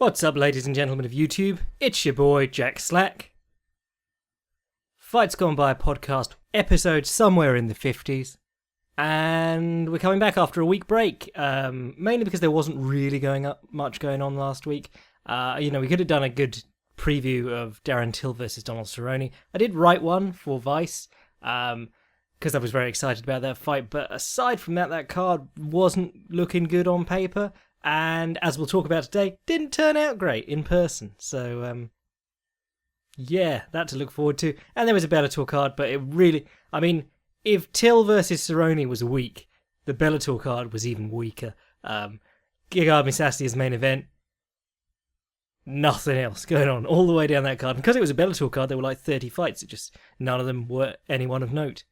What's up, ladies and gentlemen of YouTube? It's your boy, Jack Slack. Fights Gone By podcast, episode somewhere in the 50s. And we're coming back after a week break, mainly because there wasn't really much going on last week. We could have done a good preview of Darren Till versus Donald Cerrone. I did write one for Vice, because I was very excited about that fight. But aside from that, that card wasn't looking good on paper. And as we'll talk about today, didn't turn out great in person. So, that to look forward to. And there was a Bellator card, but if Till versus Cerrone was weak, the Bellator card was even weaker. Gegard Mousasi's main event, nothing else going on all the way down that card. And because it was a Bellator card, there were like 30 fights. None of them were anyone of note.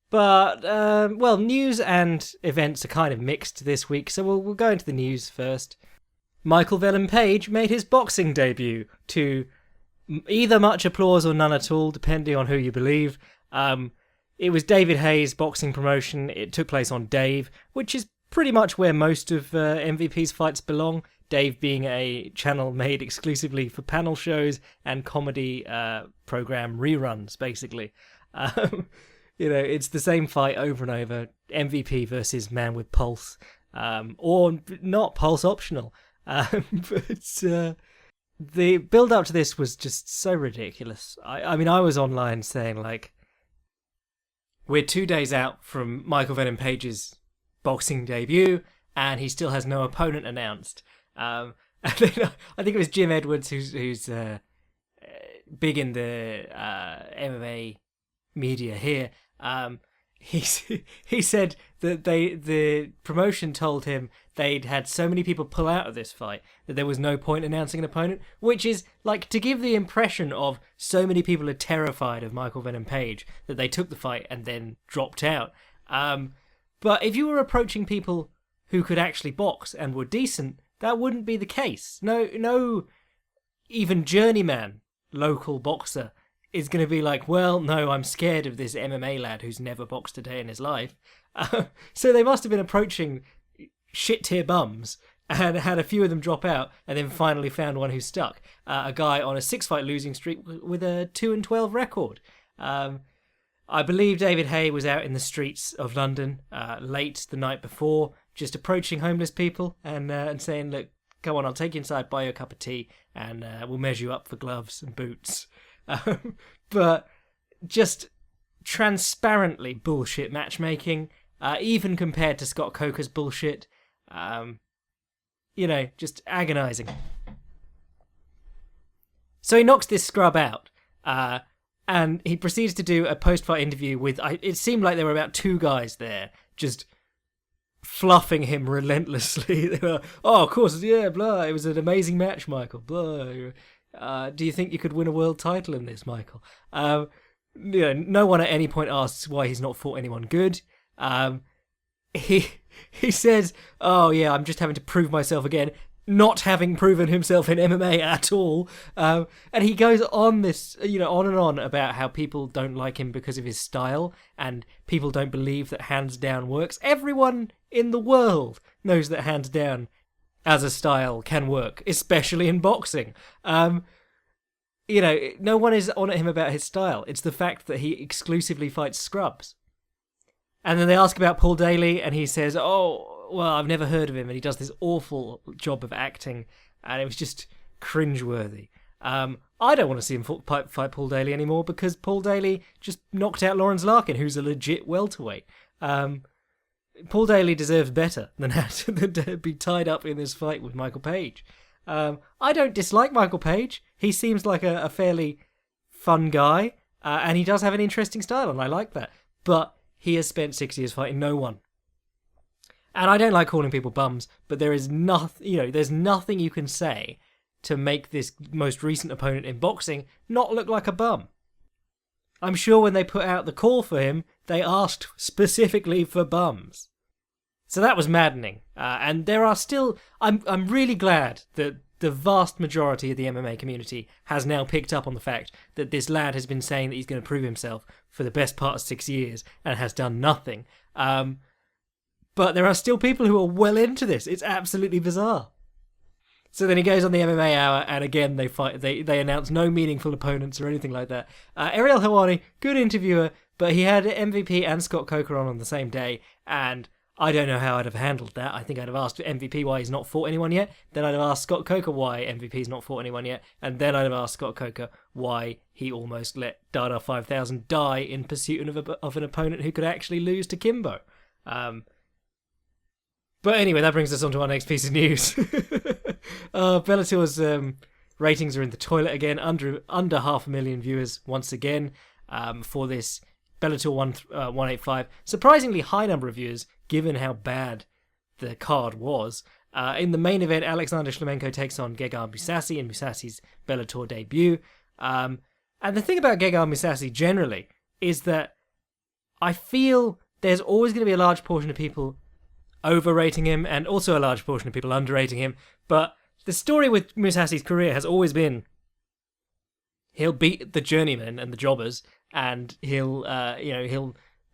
But, news and events are kind of mixed this week, so we'll go into the news first. Michael Venom Page made his boxing debut to either much applause or none at all, depending on who you believe. It was David Haye's boxing promotion. It took place on Dave, which is pretty much where most of MVP's fights belong. Dave being a channel made exclusively for panel shows and comedy program reruns, basically. It's the same fight over and over. MVP versus man with pulse. Or not pulse optional. But the build-up to this was just so ridiculous. I was online saying, we're 2 days out from Michael Venom Page's boxing debut, and he still has no opponent announced. And then, I think it was Jim Edwards, who's big in the MMA media here. He said that the promotion told him they'd had so many people pull out of this fight that there was no point announcing an opponent, which is to give the impression of so many people are terrified of Michael Venom Page that they took the fight and then dropped out. But if you were approaching people who could actually box and were decent, that wouldn't be the case. No, even journeyman local boxer is going to be like, well, no, I'm scared of this MMA lad who's never boxed a day in his life. So they must have been approaching shit-tier bums and had a few of them drop out and then finally found one who stuck. A guy on a 6-fight losing streak with a 2-12 record. I believe David Haye was out in the streets of London late the night before, just approaching homeless people and saying, look, come on, I'll take you inside, buy you a cup of tea, and we'll measure you up for gloves and boots. But just transparently bullshit matchmaking, even compared to Scott Coker's bullshit. Just agonizing. So he knocks this scrub out, and he proceeds to do a post-fight interview with, it seemed like there were about 2 guys there, just fluffing him relentlessly. They were, of course, yeah, blah, it was an amazing match, Michael, blah. Do you think you could win a world title in this, Michael? No one at any point asks why he's not fought anyone good. He says, oh yeah, I'm just having to prove myself again, not having proven himself in MMA at all. And he goes on this, on and on about how people don't like him because of his style, and people don't believe that hands down works. Everyone in the world knows that hands down as a style can work, especially in boxing. No one is on at him about his style. It's the fact that he exclusively fights scrubs. And then they ask about Paul Daly, and he says, oh, well, I've never heard of him, and he does this awful job of acting, and it was just cringeworthy. I don't want to see him fight Paul Daly anymore, because Paul Daly just knocked out Lawrence Larkin, who's a legit welterweight. Paul Daly deserves better than to be tied up in this fight with Michael Page. I don't dislike Michael Page. He seems like a fairly fun guy, and he does have an interesting style, and I like that. But he has spent 6 years fighting no one. And I don't like calling people bums, but there is there's nothing you can say to make this most recent opponent in boxing not look like a bum. I'm sure when they put out the call for him, they asked specifically for bums. So that was maddening. And there are still... I'm really glad that the vast majority of the MMA community has now picked up on the fact that this lad has been saying that he's going to prove himself for the best part of 6 years and has done nothing. But there are still people who are well into this. It's absolutely bizarre. So then he goes on the MMA Hour, and again they fight. They announce no meaningful opponents or anything like that. Ariel Helwani, good interviewer, but he had MVP and Scott Coker on the same day, and I don't know how I'd have handled that. I think I'd have asked MVP why he's not fought anyone yet. Then I'd have asked Scott Coker why MVP's not fought anyone yet. And then I'd have asked Scott Coker why he almost let Dada 5000 die in pursuit of an opponent who could actually lose to Kimbo. But anyway, that brings us on to our next piece of news. Bellator's ratings are in the toilet again, under 500,000 viewers once again for this Bellator 185. Surprisingly high number of viewers, given how bad the card was. In the main event, Alexander Shlemenko takes on Gegard Mousasi in Mousasi's Bellator debut. And the thing about Gegard Mousasi generally is that I feel there's always going to be a large portion of people overrating him and also a large portion of people underrating him. But the story with Mousasi's career has always been he'll beat the journeymen and the jobbers, and he'll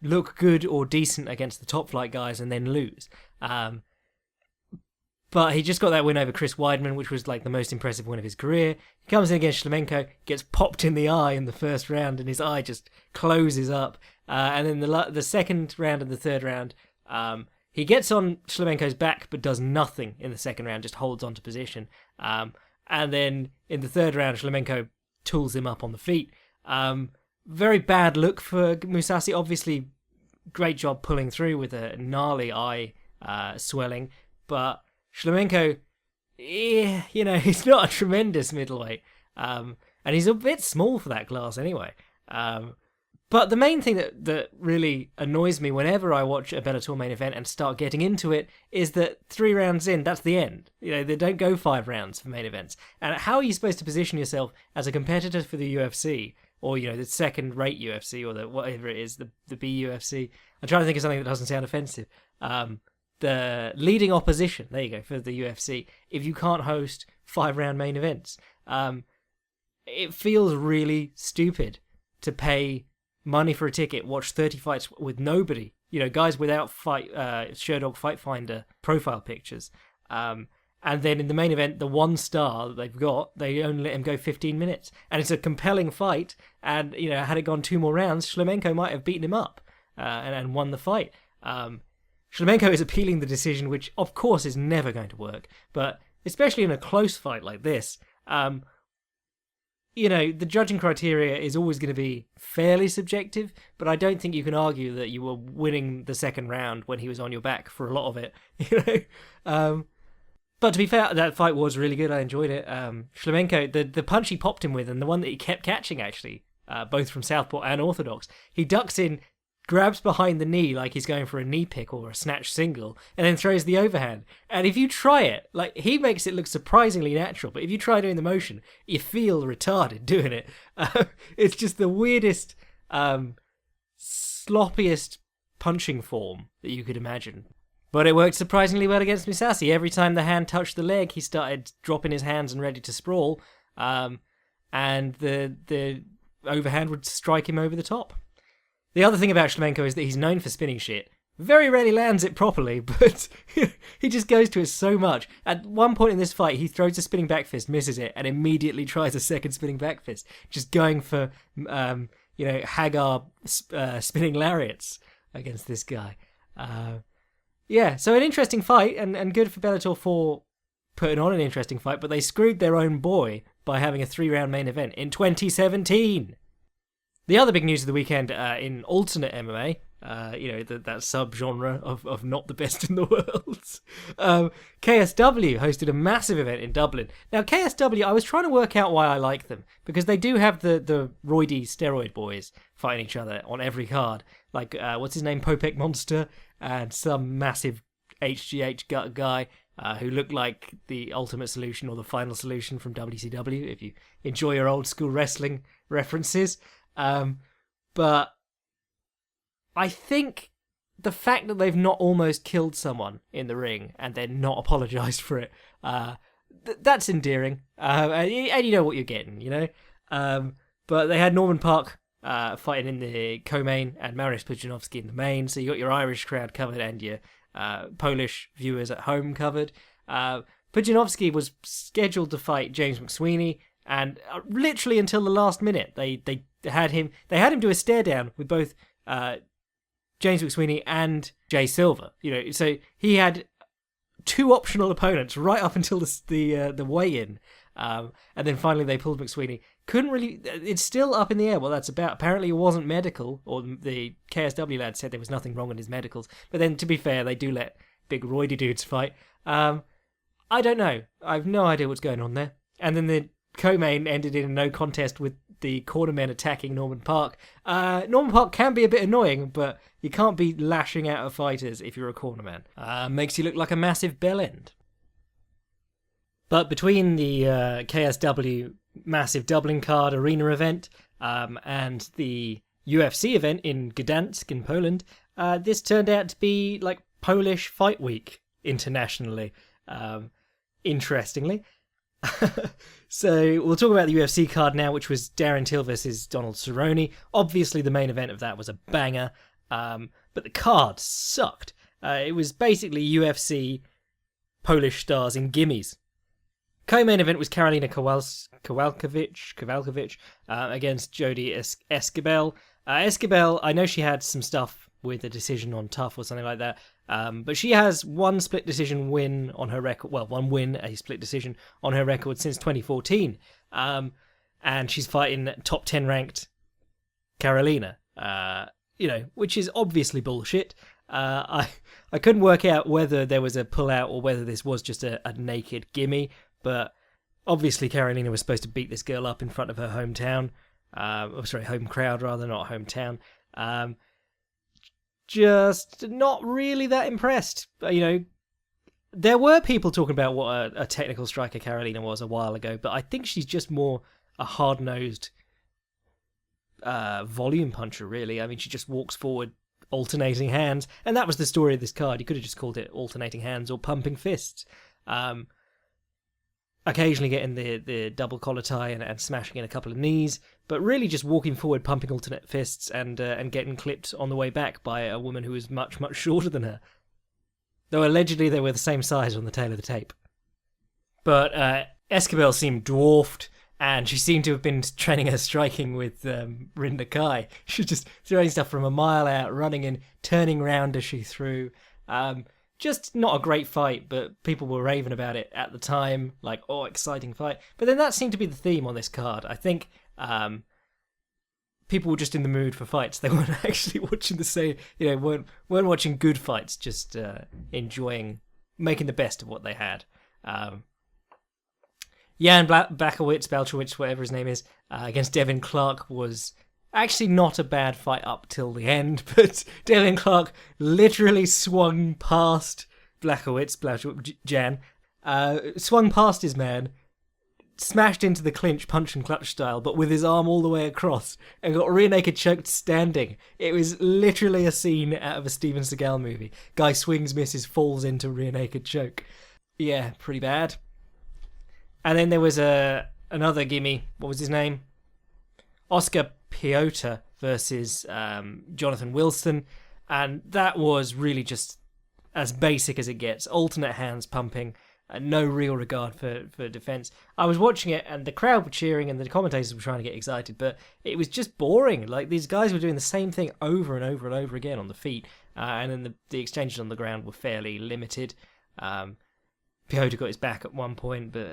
look good or decent against the top flight guys and then lose. But he just got that win over Chris Weidman, which was like the most impressive win of his career. He comes in against Shlemenko, gets popped in the eye in the first round, and his eye just closes up. And then the second round and the third round, he gets on Shlemenko's back but does nothing in the second round, just holds on to position. And then in the third round, Shlemenko tools him up on the feet. Very bad look for Mousasi. Obviously, great job pulling through with a gnarly eye swelling. But Shlemenko, he's not a tremendous middleweight. And he's a bit small for that class anyway. But the main thing that really annoys me whenever I watch a Bellator main event and start getting into it is that 3 rounds in, that's the end. They don't go 5 rounds for main events. And how are you supposed to position yourself as a competitor for the UFC, or the second-rate UFC, or the whatever it is, the BUFC? I'm trying to think of something that doesn't sound offensive. The leading opposition, there you go, for the UFC, if you can't host 5-round main events. It feels really stupid to pay money for a ticket, watch 30 fights with nobody, guys without Sherdog Fight Finder profile pictures, and then in the main event, the one star that they've got, they only let him go 15 minutes, and it's a compelling fight, and had it gone 2 more rounds, Shlemenko might have beaten him up and won the fight. Shlemenko is appealing the decision, which of course is never going to work, but especially in a close fight like this, the judging criteria is always going to be fairly subjective, but I don't think you can argue that you were winning the second round when he was on your back for a lot of it. But to be fair, that fight was really good. I enjoyed it. Shlemenko, the punch he popped him with, and the one that he kept catching, actually, both from southpaw and orthodox, he ducks in, grabs behind the knee like he's going for a knee pick or a snatch single, and then throws the overhand. And if you try it, he makes it look surprisingly natural, but if you try doing the motion, you feel retarded doing it. It's just the weirdest, sloppiest punching form that you could imagine. But it worked surprisingly well against Mousasi. Every time the hand touched the leg, he started dropping his hands and ready to sprawl, and the overhand would strike him over the top. The other thing about Shlemenko is that he's known for spinning shit. Very rarely lands it properly, but he just goes to it so much. At one point in this fight, he throws a spinning back fist, misses it, and immediately tries a second spinning back fist, just going for, Hagar spinning lariats against this guy. So an interesting fight, and good for Bellator for putting on an interesting fight, but they screwed their own boy by having a 3-round main event in 2017. The other big news of the weekend in alternate MMA, that sub-genre of not the best in the world, KSW hosted a massive event in Dublin. Now, KSW, I was trying to work out why I like them, because they do have the roidy steroid boys fighting each other on every card. Like, what's his name, Popek Monster, and some massive HGH gut guy who looked like the Ultimate Solution or the Final Solution from WCW, if you enjoy your old school wrestling references. But I think the fact that they've not almost killed someone in the ring and then not apologised for it, that's endearing. And you know what you're getting, But they had Norman Park fighting in the co-main and Mariusz Pudzianowski in the main, so you got your Irish crowd covered and your Polish viewers at home covered. Pudzianowski was scheduled to fight James McSweeney, and literally until the last minute, they had him do a stare down with both James McSweeney and Jay Silva. So he had two optional opponents right up until the weigh-in, and then finally they pulled McSweeney. Couldn't really. It's still up in the air what that's about. Apparently, it wasn't medical, or the KSW lad said there was nothing wrong with his medicals. But then, to be fair, they do let big roidy dudes fight. I don't know. I have no idea what's going on there. And then the co-main ended in a no contest with the cornermen attacking Norman Park. Norman Park can be a bit annoying, but you can't be lashing out at fighters if you're a cornerman. Makes you look like a massive bell end. But between the KSW massive doubling card arena event and the UFC event in Gdansk in Poland, this turned out to be like Polish Fight Week internationally. Interestingly. So we'll talk about the UFC card now, which was Darren Till versus Donald Cerrone. Obviously the main event of that was a banger, but the card sucked. It was basically UFC Polish stars in gimmies. Co-main event was Karolina Kowalkiewicz against Jodie Esquibel. Esquibel, I know she had some stuff with a decision on TUF or something like that, but she has one split decision win on her record. Well, one win, a split decision on her record since 2014. And she's fighting top 10 ranked Karolina, which is obviously bullshit. I couldn't work out whether there was a pullout or whether this was just a naked gimme, but obviously Karolina was supposed to beat this girl up in front of her hometown. Home crowd rather, not hometown. Just not really that impressed. There were people talking about what a technical striker Karolina was a while ago, but I think she's just more a hard-nosed volume puncher, really. I mean, she just walks forward, alternating hands, and that was the story of this card. You could have just called it alternating hands or pumping fists. Occasionally getting the double collar tie and smashing in a couple of knees, but really just walking forward, pumping alternate fists and getting clipped on the way back by a woman who is much, much shorter than her. Though allegedly they were the same size on the tail of the tape. But Esquibel seemed dwarfed, and she seemed to have been training her striking with Rinda Kai. She was just throwing stuff from a mile out, running and turning round as she threw. Just not a great fight, but people were raving about it at the time, like, oh, exciting fight. But then that seemed to be the theme on this card. I think people were just in the mood for fights. They weren't actually watching the same, weren't watching good fights, just enjoying, making the best of what they had. Jan Blachowicz, whatever his name is, against Devin Clark was actually not a bad fight up till the end, but Devin Clark literally swung past Jan, swung past his man, smashed into the clinch, punch and clutch style, but with his arm all the way across, and got rear naked choked standing. It was literally a scene out of a Steven Seagal movie. Guy swings, misses, falls into rear naked choke. Yeah, pretty bad. And then there was another gimme. What was his name? Oscar Piotr versus Jonathan Wilson, and that was really just as basic as it gets. Alternate hands pumping, no real regard for defense. I was watching it, and the crowd were cheering, and the commentators were trying to get excited, but it was just boring. Like, these guys were doing the same thing over and over and over again on the feet, and then the exchanges on the ground were fairly limited. Piotr got his back at one point, but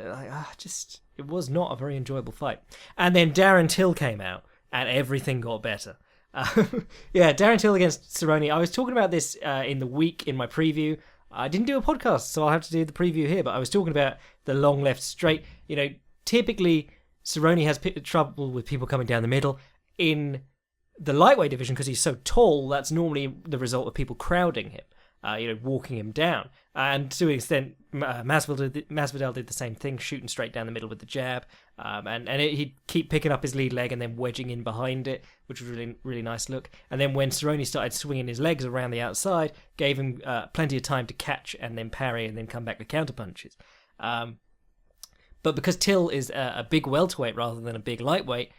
it was not a very enjoyable fight. And then Darren Till came out, and everything got better. Darren Till against Cerrone. I was talking about this in the week in my preview. I didn't do a podcast, so I'll have to do the preview here, but I was talking about the long left straight. Typically, Cerrone has trouble with people coming down the middle. In the lightweight division, because he's so tall, that's normally the result of people crowding him. Walking him down. And to an extent, Masvidal did the same thing, shooting straight down the middle with the jab. He'd keep picking up his lead leg and then wedging in behind it, which was really, really nice look. And then when Cerrone started swinging his legs around the outside, gave him plenty of time to catch and then parry and then come back with counter punches. But because Till is a big welterweight rather than a big lightweight,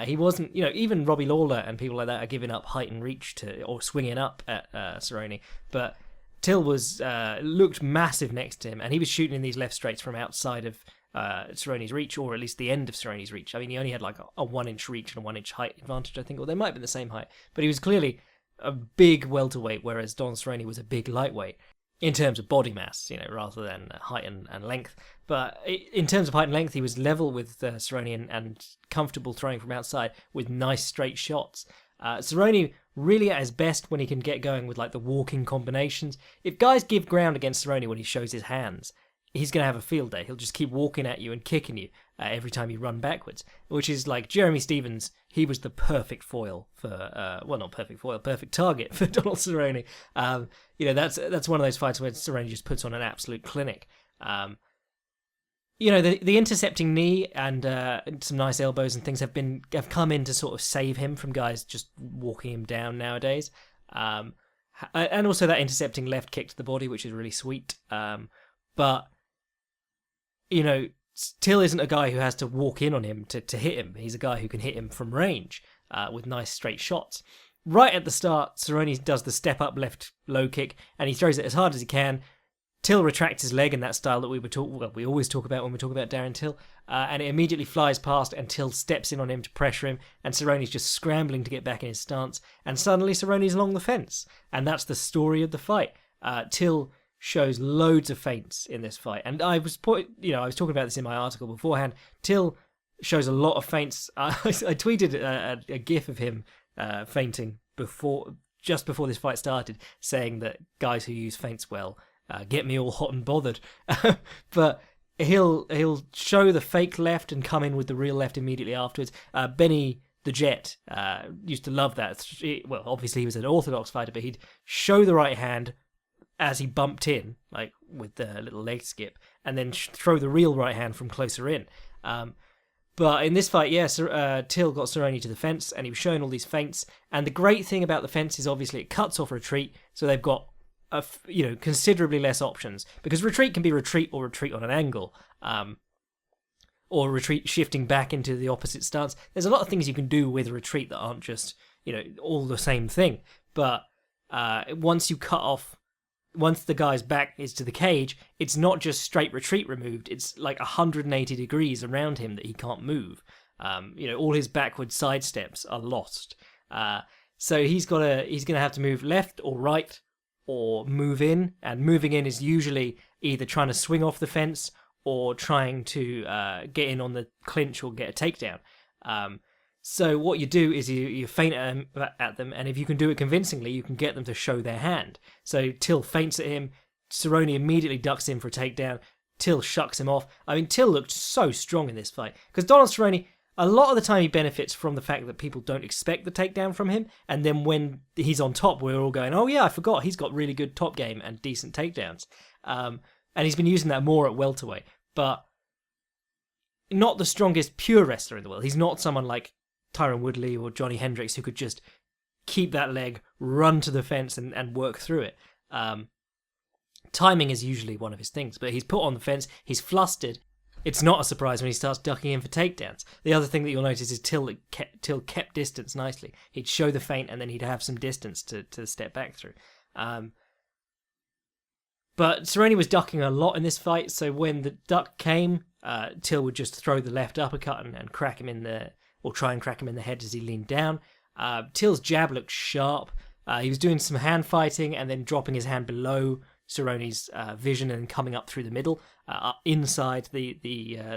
he wasn't, even Robbie Lawler and people like that are giving up height and reach or swinging up at Cerrone. But Till was looked massive next to him, and he was shooting in these left straights from outside of Cerrone's reach, or at least the end of Cerrone's reach. I mean, he only had like a 1-inch reach and a 1-inch height advantage, I think, or they might have been the same height, but he was clearly a big welterweight, whereas Donald Cerrone was a big lightweight in terms of body mass, rather than height and length. But in terms of height and length, he was level with Cerrone and comfortable throwing from outside with nice straight shots. Cerrone really at his best when he can get going with like the walking combinations. If guys give ground against Cerrone when he shows his hands, he's going to have a field day. He'll just keep walking at you and kicking you every time you run backwards, which is like Jeremy Stephens. He was the perfect foil for, not perfect foil, perfect target for Donald Cerrone. That's one of those fights where Cerrone just puts on an absolute clinic. The intercepting knee and some nice elbows and things have come in to sort of save him from guys just walking him down nowadays. And also that intercepting left kick to the body, which is really sweet. But Till isn't a guy who has to walk in on him to hit him. He's a guy who can hit him from range with nice straight shots. Right at the start, Cerrone does the step-up left low kick, and he throws it as hard as he can. Till retracts his leg in that style that we always talk about when we talk about Darren Till, and it immediately flies past, and Till steps in on him to pressure him, and Cerrone's just scrambling to get back in his stance, and suddenly Cerrone's along the fence, and that's the story of the fight. Till shows loads of feints in this fight, and I was talking about this in my article beforehand. Till shows a lot of feints. I tweeted a gif of him feinting just before this fight started, saying that guys who use feints well get me all hot and bothered. But he'll show the fake left and come in with the real left immediately afterwards. Benny the Jet used to love that. Well, obviously he was an orthodox fighter, but he'd show the right hand as he bumped in, like with the little leg skip, and then throw the real right hand from closer in. But in this fight, Till got Cerrone to the fence, and he was showing all these feints. And the great thing about the fence is obviously it cuts off retreat, so they've got considerably less options, because retreat can be retreat or retreat on an angle, or retreat shifting back into the opposite stance. There's a lot of things you can do with a retreat that aren't just all the same thing. But once the guy's back is to the cage, it's not just straight retreat removed, it's like 180 degrees around him that he can't move. All his backward side steps are lost. So he's going to have to move left or right or move in, and moving in is usually either trying to swing off the fence or trying to get in on the clinch or get a takedown. So what you do is you feint at them, and if you can do it convincingly, you can get them to show their hand. So Till feints at him, Cerrone immediately ducks in for a takedown, Till shucks him off. I mean, Till looked so strong in this fight, because Donald Cerrone, a lot of the time he benefits from the fact that people don't expect the takedown from him, and then when he's on top, we're all going, oh yeah, I forgot, he's got really good top game and decent takedowns. And he's been using that more at welterweight, but not the strongest pure wrestler in the world. He's not someone like Tyron Woodley or Johnny Hendricks who could just keep that leg, run to the fence and work through it. Timing is usually one of his things, but he's put on the fence, he's flustered. It's not a surprise when he starts ducking in for takedowns. The other thing that you'll notice is Till kept distance nicely. He'd show the feint and then he'd have some distance to step back through. But Cerrone was ducking a lot in this fight, so when the duck came, Till would just throw the left uppercut and crack him in the, or try and crack him in the head as he leaned down. Till's jab looked sharp. He was doing some hand fighting and then dropping his hand below Cerrone's vision and coming up through the middle, inside the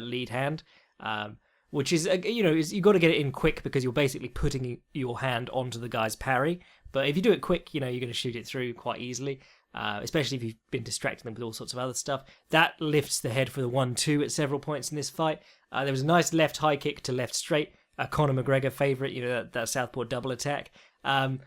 lead hand, which is, you got to get it in quick because you're basically putting your hand onto the guy's parry. But if you do it quick, you're going to shoot it through quite easily, especially if you've been distracting them with all sorts of other stuff. That lifts the head for the 1-2 at several points in this fight. There was a nice left high kick to left straight, a Conor McGregor favourite, that southpaw double attack. Cerrone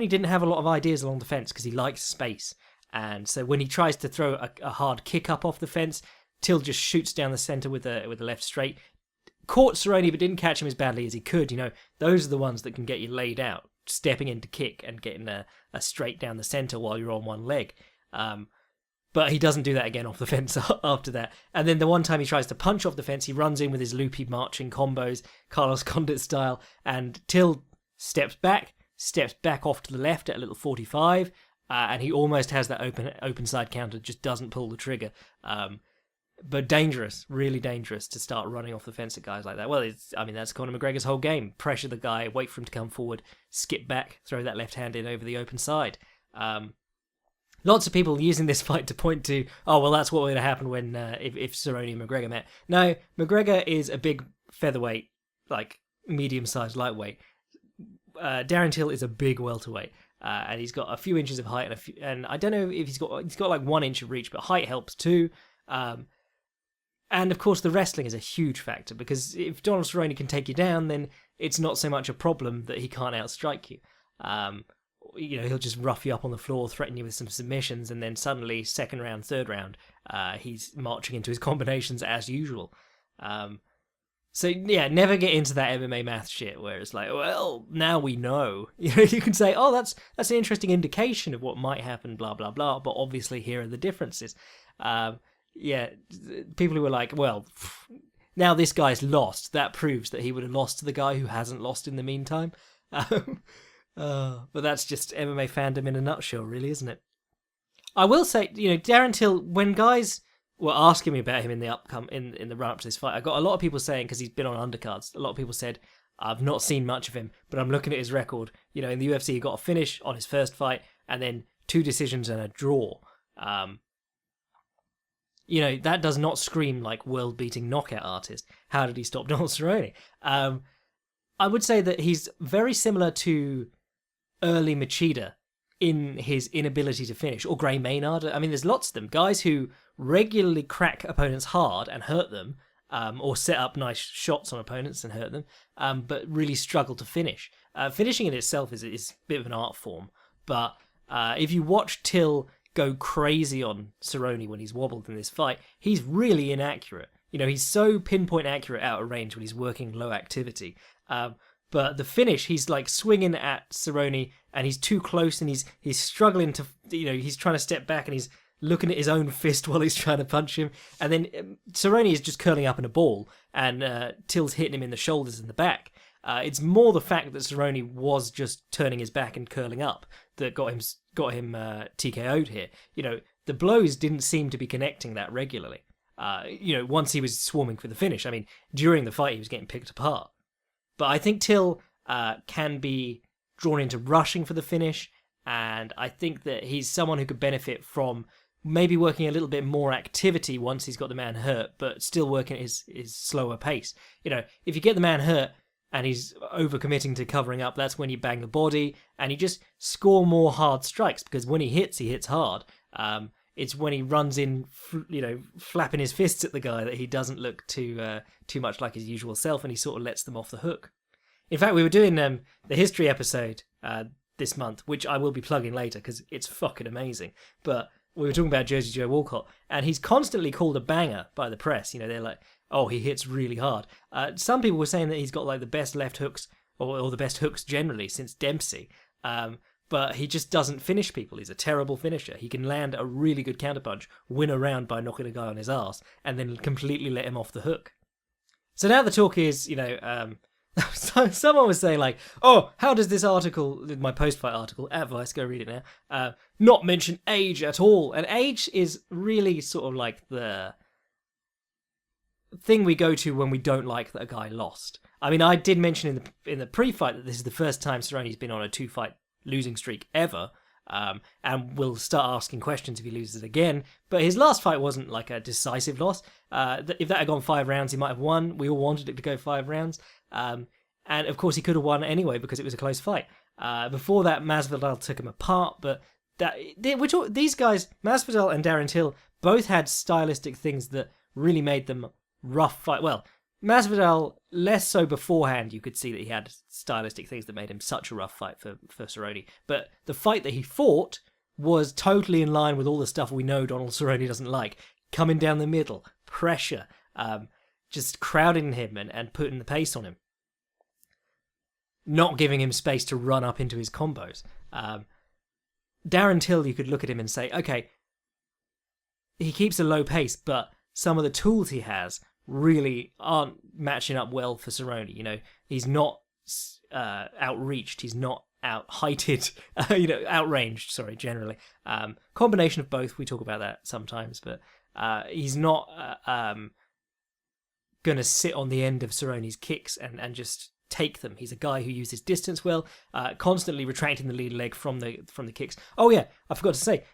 didn't have a lot of ideas along the fence because he likes space. And so when he tries to throw a hard kick up off the fence, Till just shoots down the centre with a left straight. Caught Cerrone but didn't catch him as badly as he could. Those are the ones that can get you laid out, stepping in to kick and getting a straight down the centre while you're on one leg. But he doesn't do that again off the fence after that. And then the one time he tries to punch off the fence, he runs in with his loopy marching combos, Carlos Condit style, and Till steps back, steps back off to the left at a little 45, and he almost has that open side counter, just doesn't pull the trigger. But dangerous, really dangerous to start running off the fence at guys like that. Well, that's Conor McGregor's whole game. Pressure the guy, wait for him to come forward, skip back, throw that left hand in over the open side. Lots of people using this fight to point to, oh, well, that's what would have happened when if Cerrone and McGregor met. No, McGregor is a big featherweight, like medium-sized lightweight. Darren Till is a big welterweight, and he's got a few inches of height, and I don't know if he's got like 1 inch of reach, but height helps too. And of course, the wrestling is a huge factor, because if Donald Cerrone can take you down, then it's not so much a problem that he can't outstrike you. He'll just rough you up on the floor, threaten you with some submissions, and then suddenly, second round, third round, he's marching into his combinations as usual. So yeah, never get into that MMA math shit where it's like, well, now we know. You can say, oh, that's an interesting indication of what might happen, blah blah blah. But obviously, here are the differences. Yeah, people who were like, well, now this guy's lost. That proves that he would have lost to the guy who hasn't lost in the meantime. But that's just MMA fandom in a nutshell, really, isn't it? I will say, Darren Till, when guys were asking me about him in the run up to this fight, I got a lot of people saying, because he's been on undercards, a lot of people said, I've not seen much of him, but I'm looking at his record. In the UFC, he got a finish on his first fight, and then 2 decisions and a draw. That does not scream like world-beating knockout artist. How did he stop Donald Cerrone? I would say that he's very similar to early Machida in his inability to finish, or Gray Maynard. I mean, there's lots of them. Guys who regularly crack opponents hard and hurt them, or set up nice shots on opponents and hurt them, but really struggle to finish. Finishing in itself is a bit of an art form, but if you watch Till go crazy on Cerrone when he's wobbled in this fight, he's really inaccurate. He's so pinpoint accurate out of range when he's working low activity. But the finish, he's like swinging at Cerrone, and he's too close, and he's struggling to, he's trying to step back, and he's looking at his own fist while he's trying to punch him. And then Cerrone is just curling up in a ball, and Till's hitting him in the shoulders and the back. It's more the fact that Cerrone was just turning his back and curling up that got him TKO'd here. The blows didn't seem to be connecting that regularly. Once he was swarming for the finish. I mean, during the fight, he was getting picked apart. But I think Till can be drawn into rushing for the finish, and I think that he's someone who could benefit from maybe working a little bit more activity once he's got the man hurt, but still working at his slower pace. If you get the man hurt and he's overcommitting to covering up, that's when you bang the body, and you just score more hard strikes, because when he hits hard. It's when he runs in, flapping his fists at the guy, that he doesn't look too much like his usual self, and he sort of lets them off the hook. In fact, we were doing the history episode this month, which I will be plugging later because it's fucking amazing. But we were talking about Jersey Joe Walcott, and he's constantly called a banger by the press. They're like, oh, he hits really hard. Some people were saying that he's got like the best left hooks, or the best hooks generally, since Dempsey. But he just doesn't finish people. He's a terrible finisher. He can land a really good counterpunch, win a round by knocking a guy on his ass, and then completely let him off the hook. So now the talk is, someone was saying like, oh, how does this article, my post-fight article, advice, go read it now, not mention age at all? And age is really sort of like the thing we go to when we don't like that a guy lost. I mean, I did mention in the pre-fight that this is the first time Cerrone's been on a 2-fight losing streak ever, and will start asking questions if he loses again. But his last fight wasn't like a decisive loss. If that had gone 5 rounds, he might have won. We all wanted it to go 5 rounds. And of course, he could have won anyway because it was a close fight. Before that, Masvidal took him apart. But these guys, Masvidal and Darren Till, both had stylistic things that really made them rough fight. Well, Masvidal, less so beforehand, you could see that he had stylistic things that made him such a rough fight for Cerrone. But the fight that he fought was totally in line with all the stuff we know Donald Cerrone doesn't like. Coming down the middle, pressure, just crowding him and putting the pace on him. Not giving him space to run up into his combos. Darren Till, you could look at him and say, okay, he keeps a low pace, but some of the tools he has really aren't matching up well for Cerrone. He's not outreached. He's not out-heighted, outranged, generally. Combination of both, we talk about that sometimes, but he's not going to sit on the end of Cerrone's kicks and just take them. He's a guy who uses distance well, constantly retracting the lead leg from the kicks. Oh yeah, I forgot to say,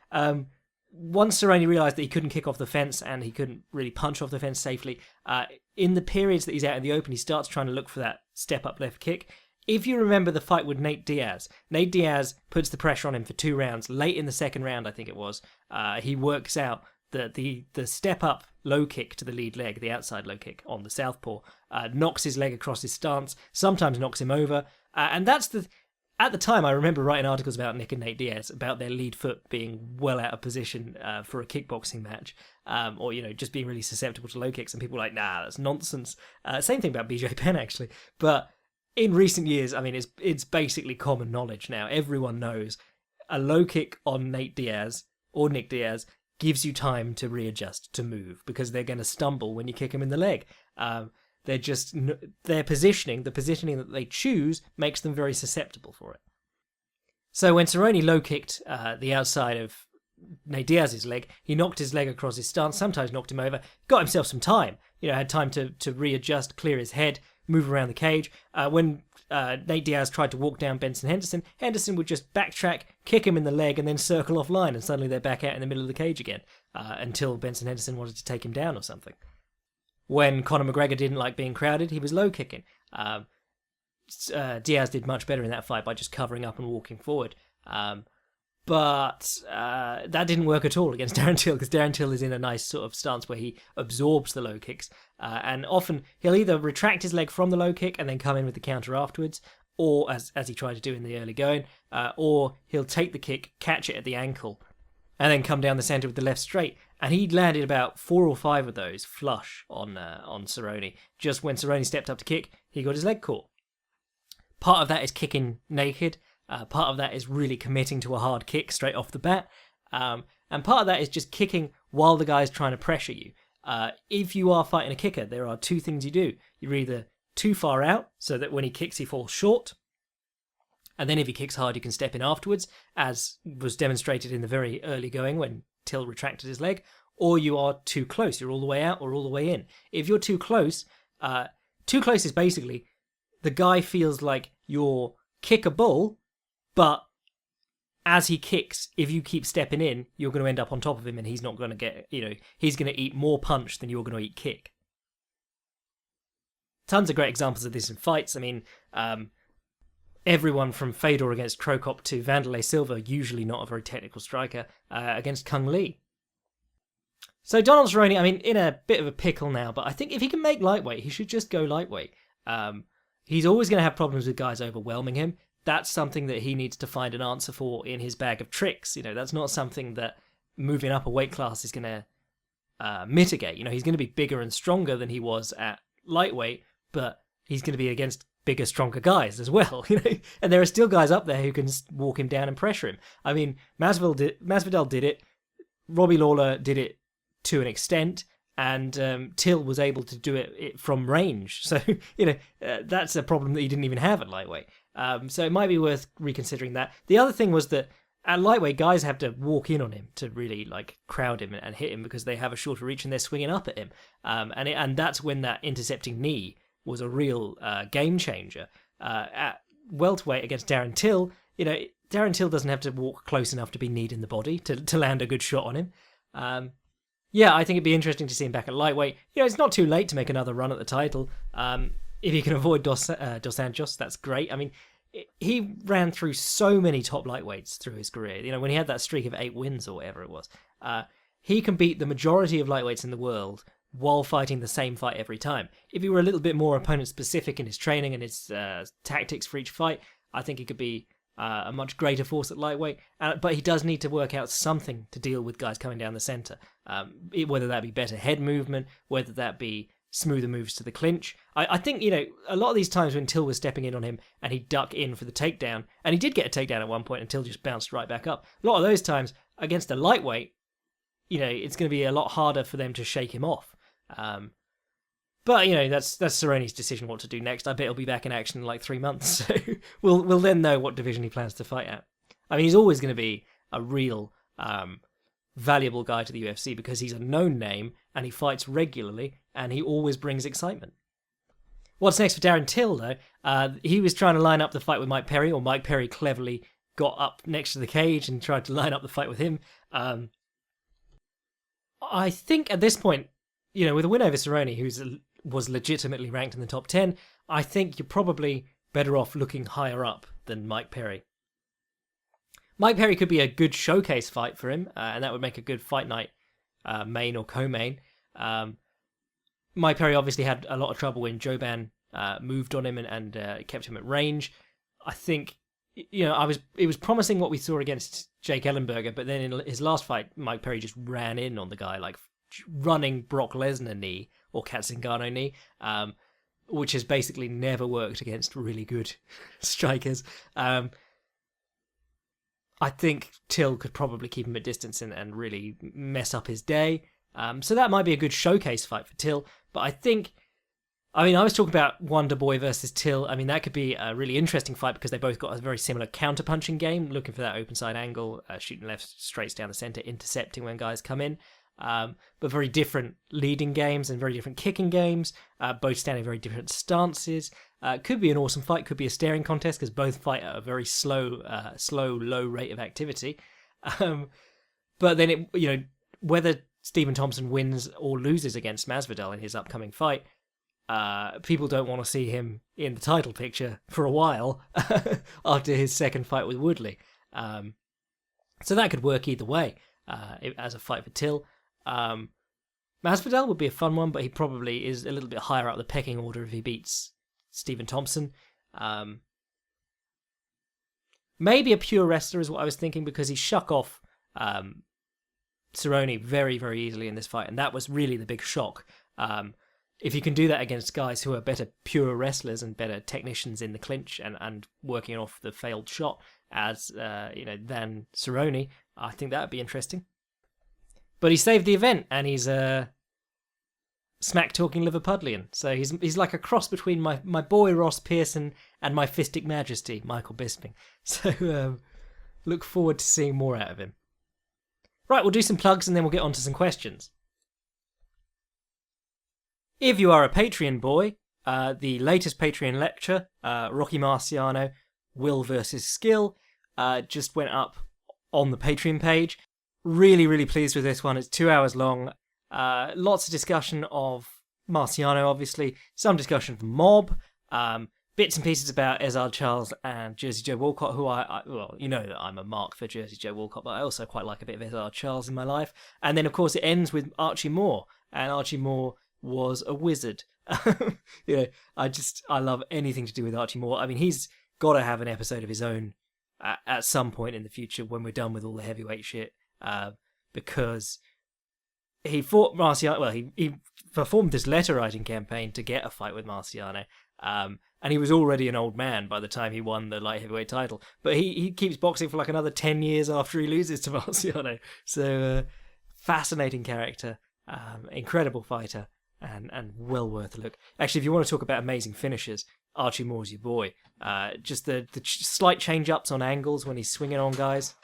once Cerrone realised that he couldn't kick off the fence and he couldn't really punch off the fence safely, in the periods that he's out in the open, he starts trying to look for that step-up left kick. If you remember the fight with Nate Diaz puts the pressure on him for 2 rounds. Late in the second round, I think it was, he works out the step-up low kick to the lead leg, the outside low kick on the southpaw, knocks his leg across his stance, sometimes knocks him over. And that's at the time, I remember writing articles about Nick and Nate Diaz, about their lead foot being well out of position for a kickboxing match, or just being really susceptible to low kicks, and people were like, nah, that's nonsense. Same thing about BJ Penn, actually. But in recent years, I mean, it's basically common knowledge now. Everyone knows a low kick on Nate Diaz or Nick Diaz gives you time to readjust, to move, because they're going to stumble when you kick them in the leg. Their positioning, the positioning that they choose, makes them very susceptible for it. So when Cerrone low kicked the outside of Nate Diaz's leg, he knocked his leg across his stance, sometimes knocked him over, got himself some time, had time to readjust, clear his head, move around the cage. When Nate Diaz tried to walk down Benson Henderson would just backtrack, kick him in the leg, and then circle offline, and suddenly they're back out in the middle of the cage again, until Benson Henderson wanted to take him down or something. When Conor McGregor didn't like being crowded, he was low kicking. Diaz did much better in that fight by just covering up and walking forward. But that didn't work at all against Darren Till, because Darren Till is in a nice sort of stance where he absorbs the low kicks. And often he'll either retract his leg from the low kick and then come in with the counter afterwards, or as he tried to do in the early going, or he'll take the kick, catch it at the ankle, and then come down the centre with the left straight. And he landed about 4 or 5 of those flush on Cerrone. Just when Cerrone stepped up to kick, he got his leg caught. Part of that is kicking naked. Part of that is really committing to a hard kick straight off the bat. And part of that is just kicking while the guy's trying to pressure you. If you are fighting a kicker, there are 2 things you do. You're either too far out, so that when he kicks, he falls short. And then if he kicks hard, you can step in afterwards, as was demonstrated in the very early going when Till retracted his leg. Or you are too close. You're all the way out or all the way in. If you're too close is basically the guy feels like you're kickable, but as he kicks, if you keep stepping in, you're going to end up on top of him, and he's not going to get, he's going to eat more punch than you're going to eat kick. Tons of great examples of this in fights. I mean, everyone from Fedor against Krokop to Vanderlei Silva, usually not a very technical striker, against Kung Lee. So Donald Cerrone, I mean, in a bit of a pickle now, but I think if he can make lightweight, he should just go lightweight. He's always going to have problems with guys overwhelming him. That's something that he needs to find an answer for in his bag of tricks. That's not something that moving up a weight class is going to mitigate. He's going to be bigger and stronger than he was at lightweight, but he's going to be against bigger, stronger guys as well. And there are still guys up there who can walk him down and pressure him. I mean, Masvidal did it. Robbie Lawler did it to an extent, and Till was able to do it from range. So, that's a problem that he didn't even have at lightweight. So it might be worth reconsidering that. The other thing was that at lightweight, guys have to walk in on him to really crowd him and hit him, because they have a shorter reach and they're swinging up at him. And that's when that intercepting knee was a real game changer. At welterweight against Darren Till, Darren Till doesn't have to walk close enough to be kneed in the body to land a good shot on him. I think it'd be interesting to see him back at lightweight. It's not too late to make another run at the title. If he can avoid Dos Anjos, that's great. I mean, he ran through so many top lightweights through his career. When he had that streak of 8 wins or whatever it was, he can beat the majority of lightweights in the world while fighting the same fight every time. If he were a little bit more opponent-specific in his training and his tactics for each fight, I think he could be a much greater force at lightweight. But he does need to work out something to deal with guys coming down the centre, whether that be better head movement, whether that be smoother moves to the clinch. I think, a lot of these times when Till was stepping in on him and he'd duck in for the takedown, and he did get a takedown at one point and Till just bounced right back up. A lot of those times against a lightweight, it's going to be a lot harder for them to shake him off. But, that's Cerrone's decision what to do next. I bet he'll be back in action in like 3 months. So we'll then know what division he plans to fight at. I mean, he's always going to be a real valuable guy to the UFC because he's a known name and he fights regularly and he always brings excitement. What's next for Darren Till, though? He was trying to line up the fight with Mike Perry, or Mike Perry cleverly got up next to the cage and tried to line up the fight with him. I think at this point, with a win over Cerrone, who was legitimately ranked in the top 10, I think you're probably better off looking higher up than Mike Perry. Mike Perry could be a good showcase fight for him, and that would make a good fight night main or co-main. Mike Perry obviously had a lot of trouble when Joban moved on him and kept him at range. I think, it was promising what we saw against Jake Ellenberger, but then in his last fight, Mike Perry just ran in on the guy, like running Brock Lesnar knee or Kat Zingano knee, which has basically never worked against really good strikers. I think Till could probably keep him at distance and really mess up his day. So that might be a good showcase fight for Till. But I was talking about Wonder Boy versus Till. I mean, that could be a really interesting fight because they both got a very similar counter-punching game, looking for that open side angle, shooting left straights down the center, intercepting when guys come in. But very different leading games and very different kicking games, both standing very different stances. Could be an awesome fight, could be a staring contest because both fight at a very slow, low rate of activity. But then, whether Stephen Thompson wins or loses against Masvidal in his upcoming fight, people don't want to see him in the title picture for a while after his second fight with Woodley. So that could work either way as a fight for Till. Masvidal would be a fun one, but he probably is a little bit higher up the pecking order if he beats Stephen Thompson. Maybe a pure wrestler is what I was thinking because he shuck off Cerrone very, very easily in this fight, and that was really the big shock. If you can do that against guys who are better pure wrestlers and better technicians in the clinch and working off the failed shot as than Cerrone, I think that would be interesting. But he saved the event, and he's smack-talking Liverpudlian. So he's like a cross between my boy Ross Pearson and my fistic majesty, Michael Bisping. So look forward to seeing more out of him. Right, we'll do some plugs and then we'll get on to some questions. If you are a Patreon boy, the latest Patreon lecture, Rocky Marciano, Will versus Skill, just went up on the Patreon page. Really, really pleased with this one. It's 2 hours long. Lots of discussion of Marciano, obviously. Some discussion of Mob. Bits and pieces about Ezard Charles and Jersey Joe Walcott, who that I'm a mark for Jersey Joe Walcott, but I also quite like a bit of Ezard Charles in my life. And then, of course, it ends with Archie Moore. And Archie Moore was a wizard. I love anything to do with Archie Moore. I mean, he's got to have an episode of his own at some point in the future when we're done with all the heavyweight shit. Because he fought Marciano. Well, he performed this letter writing campaign to get a fight with Marciano, and he was already an old man by the time he won the light heavyweight title. But he keeps boxing for like another 10 years after he loses to Marciano. So fascinating character, incredible fighter, and well worth a look. Actually, if you want to talk about amazing finishers, Archie Moore's your boy. Just the slight change ups on angles when he's swinging on guys.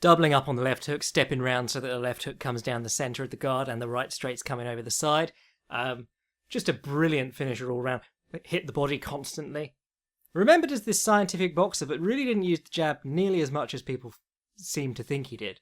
Doubling up on the left hook, stepping round so that the left hook comes down the centre of the guard and the right straight's coming over the side. Just a brilliant finisher all round. Hit the body constantly. Remembered as this scientific boxer, but really didn't use the jab nearly as much as people seem to think he did.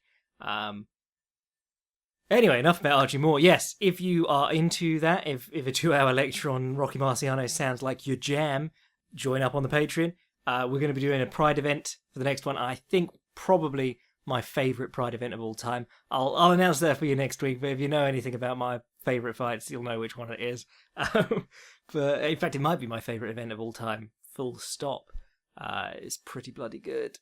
Anyway, enough about Archie Moore. Yes, if you are into that, if a 2-hour lecture on Rocky Marciano sounds like your jam, join up on the Patreon. We're going to be doing a Pride event for the next one. I think probably my favourite Pride event of all time. I'll announce that for you next week, but if you know anything about my favourite fights, you'll know which one it is. But in fact, it might be my favourite event of all time, full stop. It's pretty bloody good.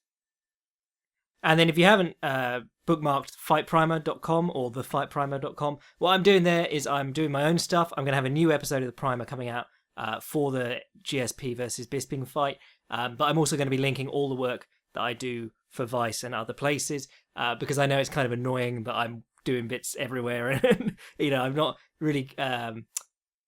And then if you haven't bookmarked fightprimer.com or thefightprimer.com, what I'm doing there is I'm doing my own stuff. I'm going to have a new episode of the Primer coming out for the GSP versus Bisping fight. But I'm also going to be linking all the work that I do for Vice and other places, because I know it's kind of annoying that I'm doing bits everywhere and I'm not really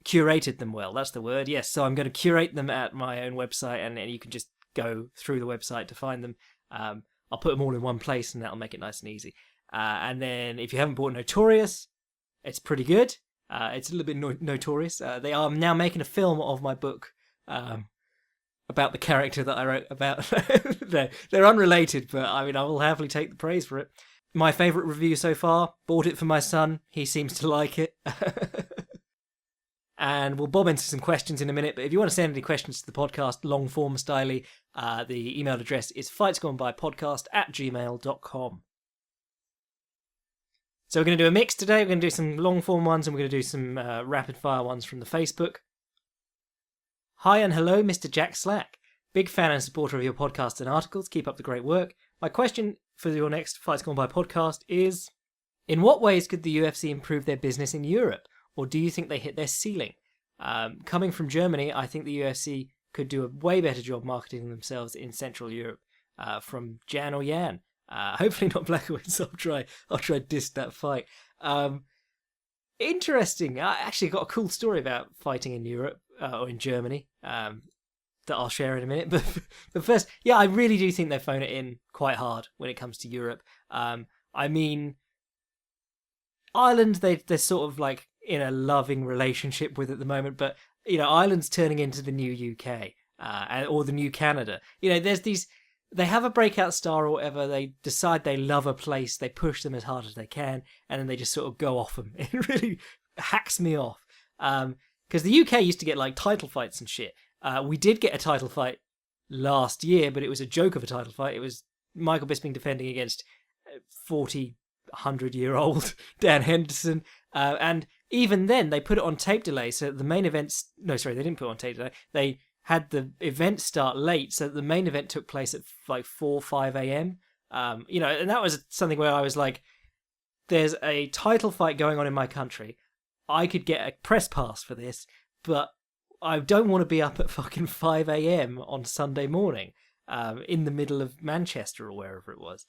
curated them well. That's the word. Yes. So I'm going to curate them at my own website, and you can just go through the website to find them. I'll put them all in one place, and that'll make it nice and easy. And then if you haven't bought Notorious, it's pretty good. It's a little bit notorious. They are now making a film of my book about the character that I wrote about. They're unrelated, but I mean, I will happily take the praise for it. My favourite review so far, bought it for my son. He seems to like it. And we'll bob into some questions in a minute, but if you want to send any questions to the podcast, long form styly, the email address is fightsgonebypodcast@gmail.com. So we're going to do a mix today. We're going to do some long form ones, and we're going to do some rapid fire ones from the Facebook. Hi and hello, Mr. Jack Slack. Big fan and supporter of your podcast and articles. Keep up the great work. My question for your next Fights Gone By podcast is, in what ways could the UFC improve their business in Europe? Or do you think they hit their ceiling? Coming from Germany, I think the UFC could do a way better job marketing themselves in Central Europe. From Jan or Yan. Hopefully not Blackowitz. I'll try to diss that fight. Interesting. I actually got a cool story about fighting in Europe, or in Germany, that I'll share in a minute. But first, yeah, I really do think they phone it in quite hard when it comes to Europe. I mean, Ireland, they're sort of like in a loving relationship with at the moment, but you know, Ireland's turning into the new UK, or the new Canada. You know, there's these. They have a breakout star or whatever. They decide they love a place. They push them as hard as they can, and then they just sort of go off them. It really hacks me off. Because the UK used to get like title fights and shit. We did get a title fight last year, but it was a joke of a title fight. It was Michael Bisping defending against 100-year-old Dan Henderson. And even then, they put it on tape delay. So the main events... No, sorry, they didn't put it on tape delay. They had the event start late, so the main event took place at like 5 a.m. You know, and that was something where I was like, there's a title fight going on in my country. I could get a press pass for this, but I don't want to be up at fucking 5 a.m. on Sunday morning, in the middle of Manchester or wherever it was.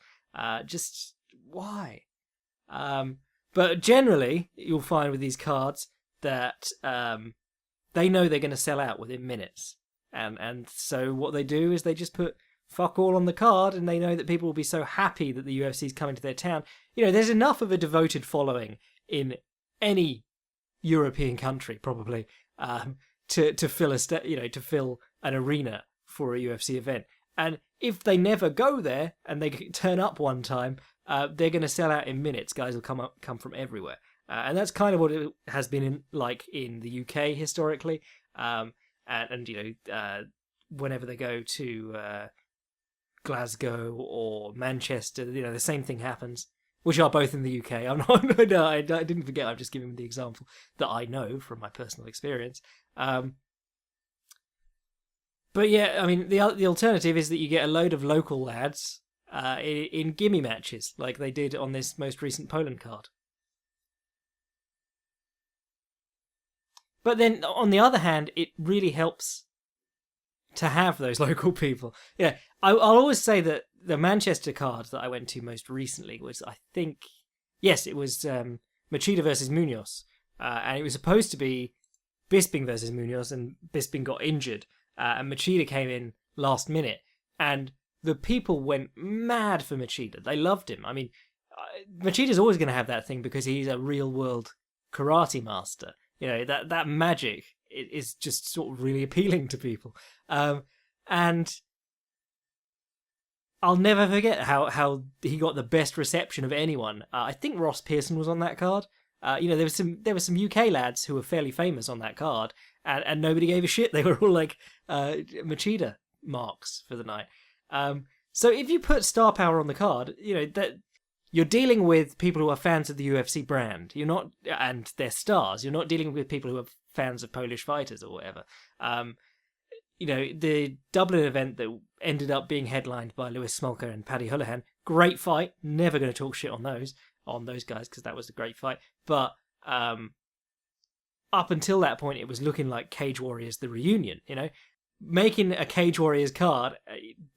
Just why? But generally, you'll find with these cards that they know they're going to sell out within minutes. And so what they do is they just put fuck all on the card, and they know that people will be so happy that the UFC is coming to their town. You know, there's enough of a devoted following in any European country, probably, to fill to fill an arena for a UFC event. And if they never go there and they turn up one time, they're going to sell out in minutes. Guys will come from everywhere. And that's kind of what it has been like in the UK historically. And you know, whenever they go to Glasgow or Manchester, you know, the same thing happens, which are both in the UK. No, I didn't forget. I'm just giving the example that I know from my personal experience. But yeah, I mean, the alternative is that you get a load of local lads in gimme matches, like they did on this most recent Poland card. But then, on the other hand, it really helps to have those local people. Yeah, I'll always say that the Manchester card that I went to most recently was, I think, yes, it was Machida versus Munoz. And it was supposed to be Bisping versus Munoz, and Bisping got injured. And Machida came in last minute. And the people went mad for Machida. They loved him. I mean, Machida's always going to have that thing because he's a real-world karate master. You know, that magic is just sort of really appealing to people. And I'll never forget how he got the best reception of anyone. I think Ross Pearson was on that card. You know, there were some UK lads who were fairly famous on that card, and nobody gave a shit. They were all like Machida marks for the night. So if you put star power on the card, you know that you're dealing with people who are fans of the UFC brand. You're not, and they're stars. You're not dealing with people who are fans of Polish fighters or whatever. You know, the Dublin event that ended up being headlined by Lewis Smolka and Paddy Holohan, great fight. Never going to talk shit on those guys because that was a great fight. But up until that point, it was looking like Cage Warriors the reunion. You know, making a Cage Warriors card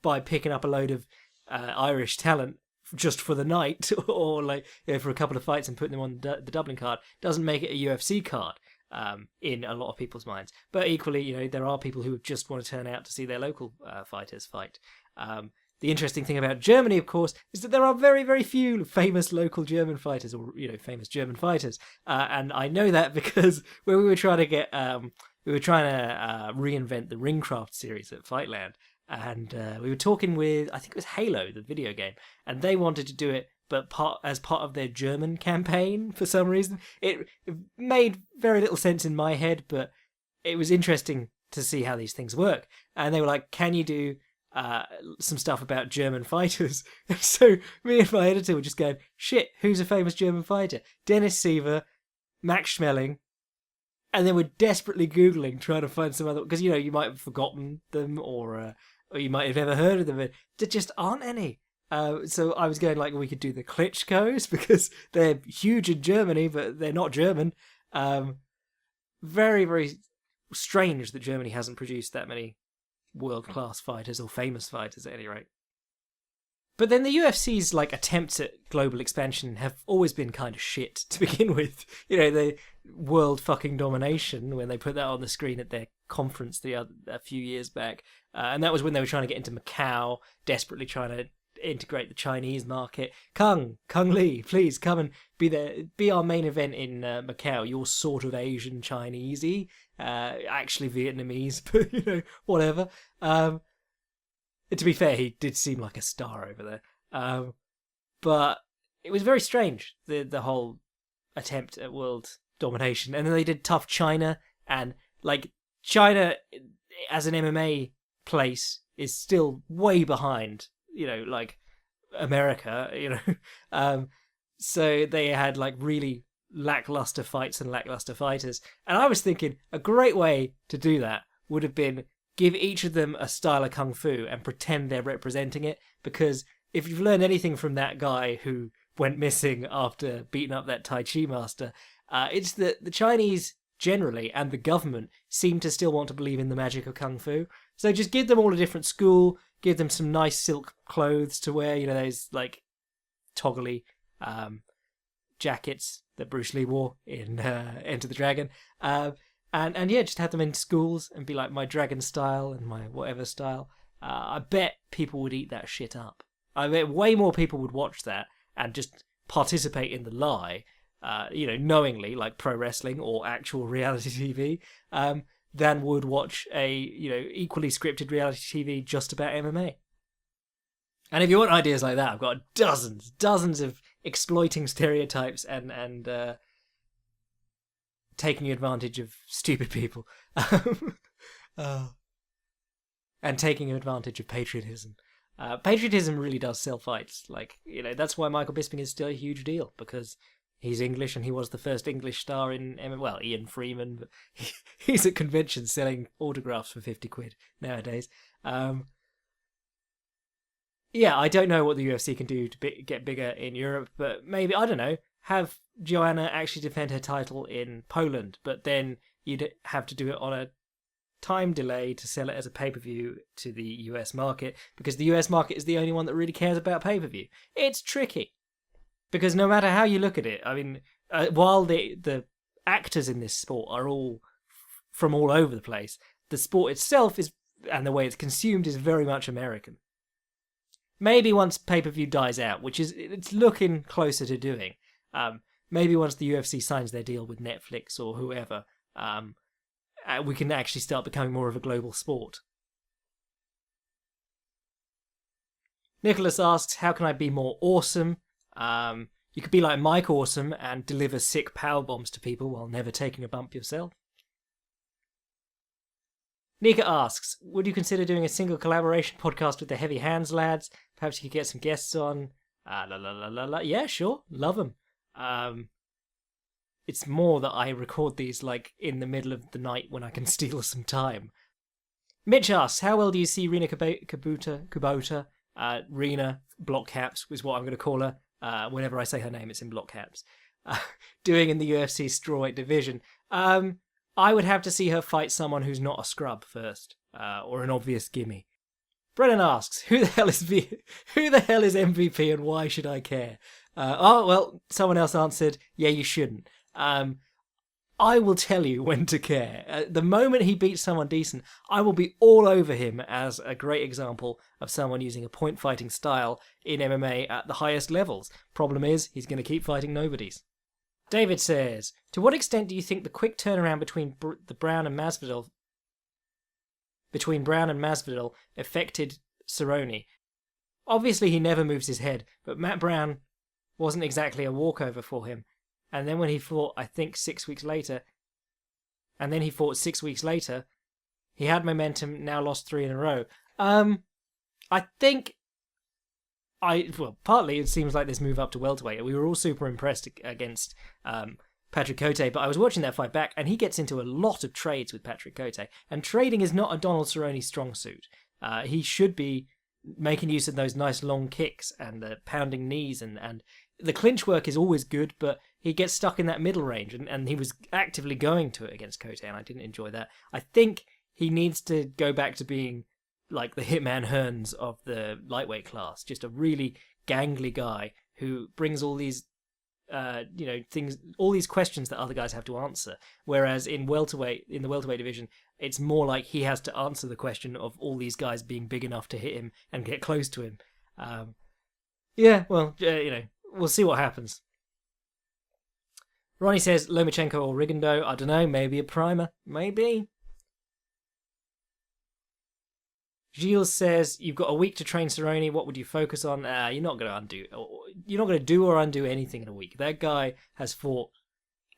by picking up a load of Irish talent just for the night, or like, you know, for a couple of fights and putting them on the Dublin card, doesn't make it a UFC card. in a lot of people's minds. But equally, there are people who just want to turn out to see their local fighters fight. The interesting thing about Germany, of course, is that there are very, very few famous local German fighters, or famous German fighters. And I know that because when we were trying to reinvent the Ringcraft series at Fightland, and we were talking with, I think it was Halo, the video game, and they wanted to do it, but as part of their German campaign for some reason. It made very little sense in my head, but it was interesting to see how these things work. And they were like, "Can you do some stuff about German fighters?" And so me and my editor were just going, "Shit, who's a famous German fighter? Dennis Siever, Max Schmeling." And then we're desperately Googling, trying to find some other, because you might have forgotten them, or you might have never heard of them. But there just aren't any. So I was going like, we could do the Klitschko's because they're huge in Germany, but they're not German. Very, very strange that Germany hasn't produced that many world-class fighters, or famous fighters at any rate. But then the UFC's attempts at global expansion have always been kind of shit to begin with. The world fucking domination, when they put that on the screen at their conference a few years back, and that was when they were trying to get into Macau, desperately trying to integrate the Chinese market. Kung Lee, please come and be our main event in Macau. You're sort of Asian Chinesey, actually Vietnamese, but whatever. To be fair, he did seem like a star over there. But it was very strange, the whole attempt at world domination. And then they did Tough China, and China as an MMA place is still way behind America, so they had really lackluster fights and lackluster fighters. And I was thinking a great way to do that would have been give each of them a style of kung fu and pretend they're representing it, because if you've learned anything from that guy who went missing after beating up that Tai Chi master, it's that the Chinese generally and the government seem to still want to believe in the magic of kung fu. So just give them all a different school, give them some nice silk clothes to wear, those toggly jackets that Bruce Lee wore in Enter the Dragon. And yeah, just have them in schools and be like, my dragon style and my whatever style. I bet people would eat that shit up. I bet way more people would watch that and just participate in the lie, knowingly, like pro wrestling or actual reality TV, than would watch a equally scripted reality TV just about MMA. And if you want ideas like that, I've got dozens of exploiting stereotypes and taking advantage of stupid people, and taking advantage of patriotism. Patriotism really does sell fights. That's why Michael Bisping is still a huge deal, because he's English and he was the first English star in MMA. Well, Ian Freeman, but he's at conventions selling autographs for 50 quid nowadays. Yeah, I don't know what the UFC can do to get bigger in Europe, but maybe, I don't know, have Joanna actually defend her title in Poland, but then you'd have to do it on a time delay to sell it as a pay-per-view to the US market, because the US market is the only one that really cares about pay-per-view. It's tricky, because no matter how you look at it, I mean, while the actors in this sport are all from all over the place, the sport itself is, and the way it's consumed, is very much American. Maybe once pay-per-view dies out, which it's looking closer to doing, maybe once the UFC signs their deal with Netflix or whoever, we can actually start becoming more of a global sport. Nicholas asks, how can I be more awesome? You could be like Mike Awesome and deliver sick power bombs to people while never taking a bump yourself. Nika asks, would you consider doing a single collaboration podcast with the Heavy Hands lads? Perhaps you could get some guests on. Yeah, sure. Love them. It's more that I record these in the middle of the night when I can steal some time. Mitch asks, how well do you see Rena Kubota, Rena, block caps is what I'm going to call her. Whenever I say her name, it's in block caps. Doing in the UFC strawweight division. I would have to see her fight someone who's not a scrub first, or an obvious gimme. Brennan asks, who the hell is MVP and why should I care? Well, someone else answered, yeah, you shouldn't. I will tell you when to care. The moment he beats someone decent, I will be all over him as a great example of someone using a point fighting style in MMA at the highest levels. Problem is, he's going to keep fighting nobodies. David says, to what extent do you think the quick turnaround between Brown and Masvidal affected Cerrone? Obviously, he never moves his head, but Matt Brown wasn't exactly a walkover for him. And then when he fought, I think 6 weeks later, he had momentum, now lost 3 in a row. Partly it seems like this move up to welterweight. We were all super impressed against Patrick Cote, but I was watching that fight back, and he gets into a lot of trades with Patrick Cote, and trading is not a Donald Cerrone strong suit. He should be making use of those nice long kicks and the pounding knees, and the clinch work is always good, but he gets stuck in that middle range, and he was actively going to it against Cote, and I didn't enjoy that. I think he needs to go back to being like the Hitman Hearns of the lightweight class, just a really gangly guy who brings all these things, all these questions that other guys have to answer. Whereas in the welterweight division, it's more like he has to answer the question of all these guys being big enough to hit him and get close to him. We'll see what happens. Ronnie says Lomachenko or Rigondeaux. I don't know, maybe a primer, maybe. Gilles says you've got a week to train Cerrone. What would you focus on? You're not going to do or undo anything in a week. That guy has fought.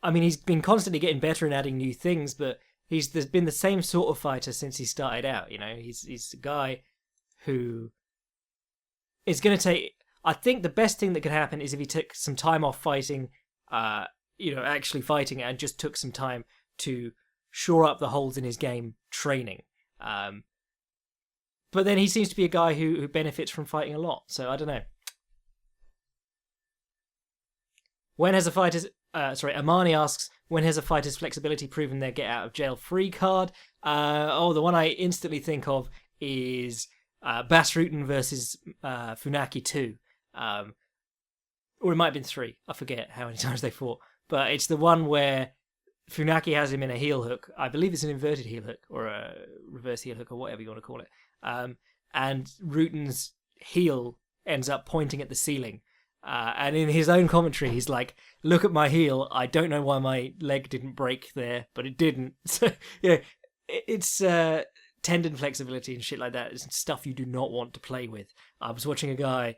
I mean, he's been constantly getting better and adding new things, but he's been the same sort of fighter since he started out. You know, he's a guy who is going to take. I think the best thing that could happen is if he took some time off fighting, actually fighting, and just took some time to shore up the holes in his game training. But then he seems to be a guy who benefits from fighting a lot, so I don't know. Amani asks, when has a fighter's flexibility proven their get out of jail free card? The one I instantly think of is Bas Rutten versus Funaki 2. Or it might have been 3. I forget how many times they fought. But it's the one where Funaki has him in a heel hook. I believe it's an inverted heel hook or a reverse heel hook or whatever you want to call it. And Rutten's heel ends up pointing at the ceiling. And in his own commentary, he's like, look at my heel. I don't know why my leg didn't break there, but it didn't. So, it's tendon flexibility and shit like that. It's stuff you do not want to play with. I was watching a guy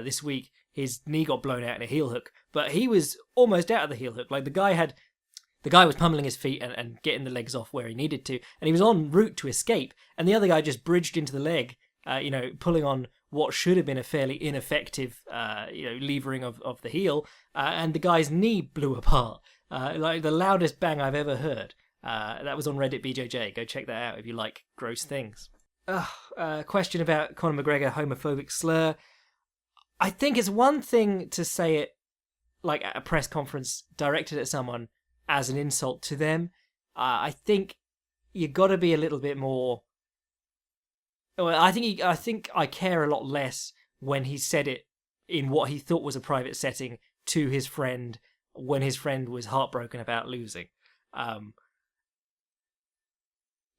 this week. His knee got blown out in a heel hook, but he was almost out of the heel hook. Like the guy was pummeling his feet and getting the legs off where he needed to, and he was en route to escape, and the other guy just bridged into the leg, pulling on what should have been a fairly ineffective, levering of the heel, and the guy's knee blew apart, like the loudest bang I've ever heard. That was on Reddit BJJ. Go check that out if you like gross things. Question about Conor McGregor homophobic slur. I think it's one thing to say it like at a press conference directed at someone as an insult to them. I think you got to be a little bit more. Well, I think I care a lot less when he said it in what he thought was a private setting to his friend when his friend was heartbroken about losing.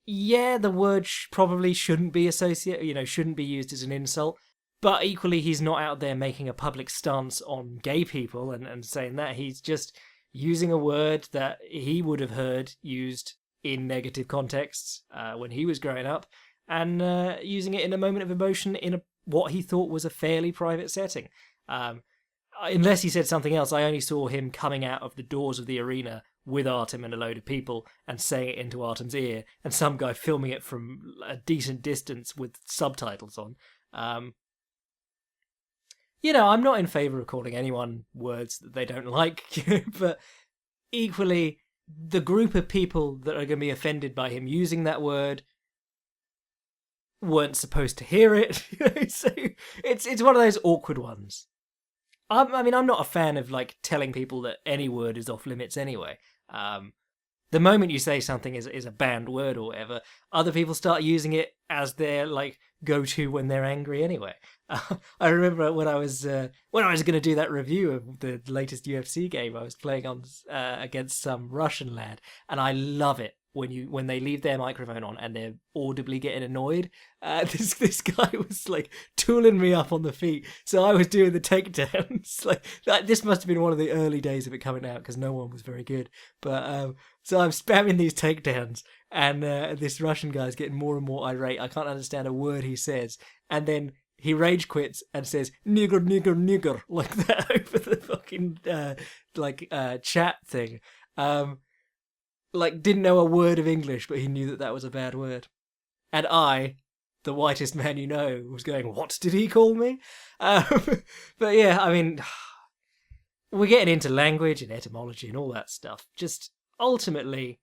The word probably shouldn't be shouldn't be used as an insult. But equally, he's not out there making a public stance on gay people and saying that. He's just using a word that he would have heard used in negative contexts when he was growing up, and using it in a moment of emotion in what he thought was a fairly private setting. Unless he said something else, I only saw him coming out of the doors of the arena with Artem and a load of people and saying it into Artem's ear, and some guy filming it from a decent distance with subtitles on. I'm not in favour of calling anyone words that they don't like, but equally, the group of people that are going to be offended by him using that word weren't supposed to hear it. So it's one of those awkward ones. I'm not a fan of like telling people that any word is off limits anyway. The moment you say something is a banned word or whatever, other people start using it as their like go to when they're angry anyway. I remember when I was going to do that review of the latest UFC game, I was playing on against some Russian lad, and I love it when they leave their microphone on and they're audibly getting annoyed. This guy was like tooling me up on the feet, so I was doing the takedowns. This must have been one of the early days of it coming out because no one was very good. But so I'm spamming these takedowns, and this Russian guy's getting more and more irate. I can't understand a word he says, and then he rage quits and says "nigger, nigger, nigger" like that over the fucking chat thing. Didn't know a word of English, but he knew that was a bad word. And I, the whitest man you know, was going, "What did he call me?" But yeah, I mean, we're getting into language and etymology and all that stuff. Just ultimately,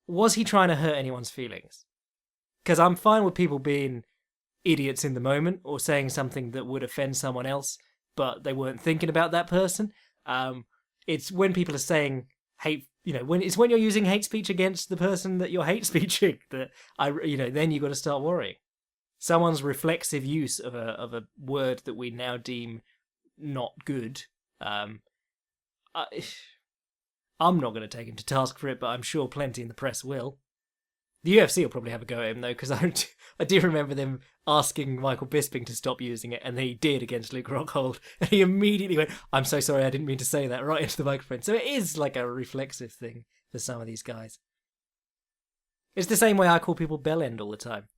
was he trying to hurt anyone's feelings? Because I'm fine with people being idiots in the moment or saying something that would offend someone else, but they weren't thinking about that person. It's when people are saying hate, when you're using hate speech against the person that you're hate speeching that then you got to start worrying. Someone's reflexive use of a word that we now deem not good. I'm not going to take him to task for it, but I'm sure plenty in the press will. The UFC will probably have a go at him, though, because I do remember them asking Michael Bisping to stop using it, and he did against Luke Rockhold, and he immediately went, "I'm so sorry, I didn't mean to say that," right into the microphone. So it is like a reflexive thing for some of these guys. It's the same way I call people bellend all the time.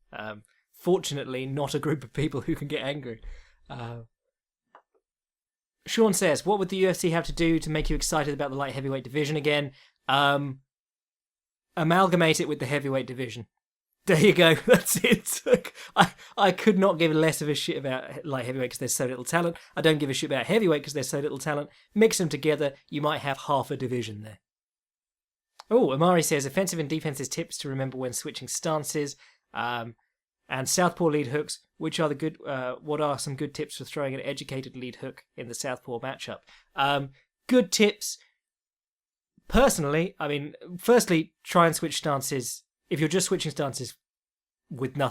Fortunately, not a group of people who can get angry. Sean says, what would the UFC have to do to make you excited about the light heavyweight division again? Amalgamate it with the heavyweight division. There you go. That's it. I could not give less of a shit about light heavyweight because there's so little talent. I don't give a shit about heavyweight because there's so little talent. Mix them together, you might have half a division there. Oh, Amari says, offensive and defensive tips to remember when switching stances. And southpaw lead hooks, what are some good tips for throwing an educated lead hook in the southpaw matchup? Good tips. Personally, I mean, firstly, try and switch stances. If you're just switching stances with no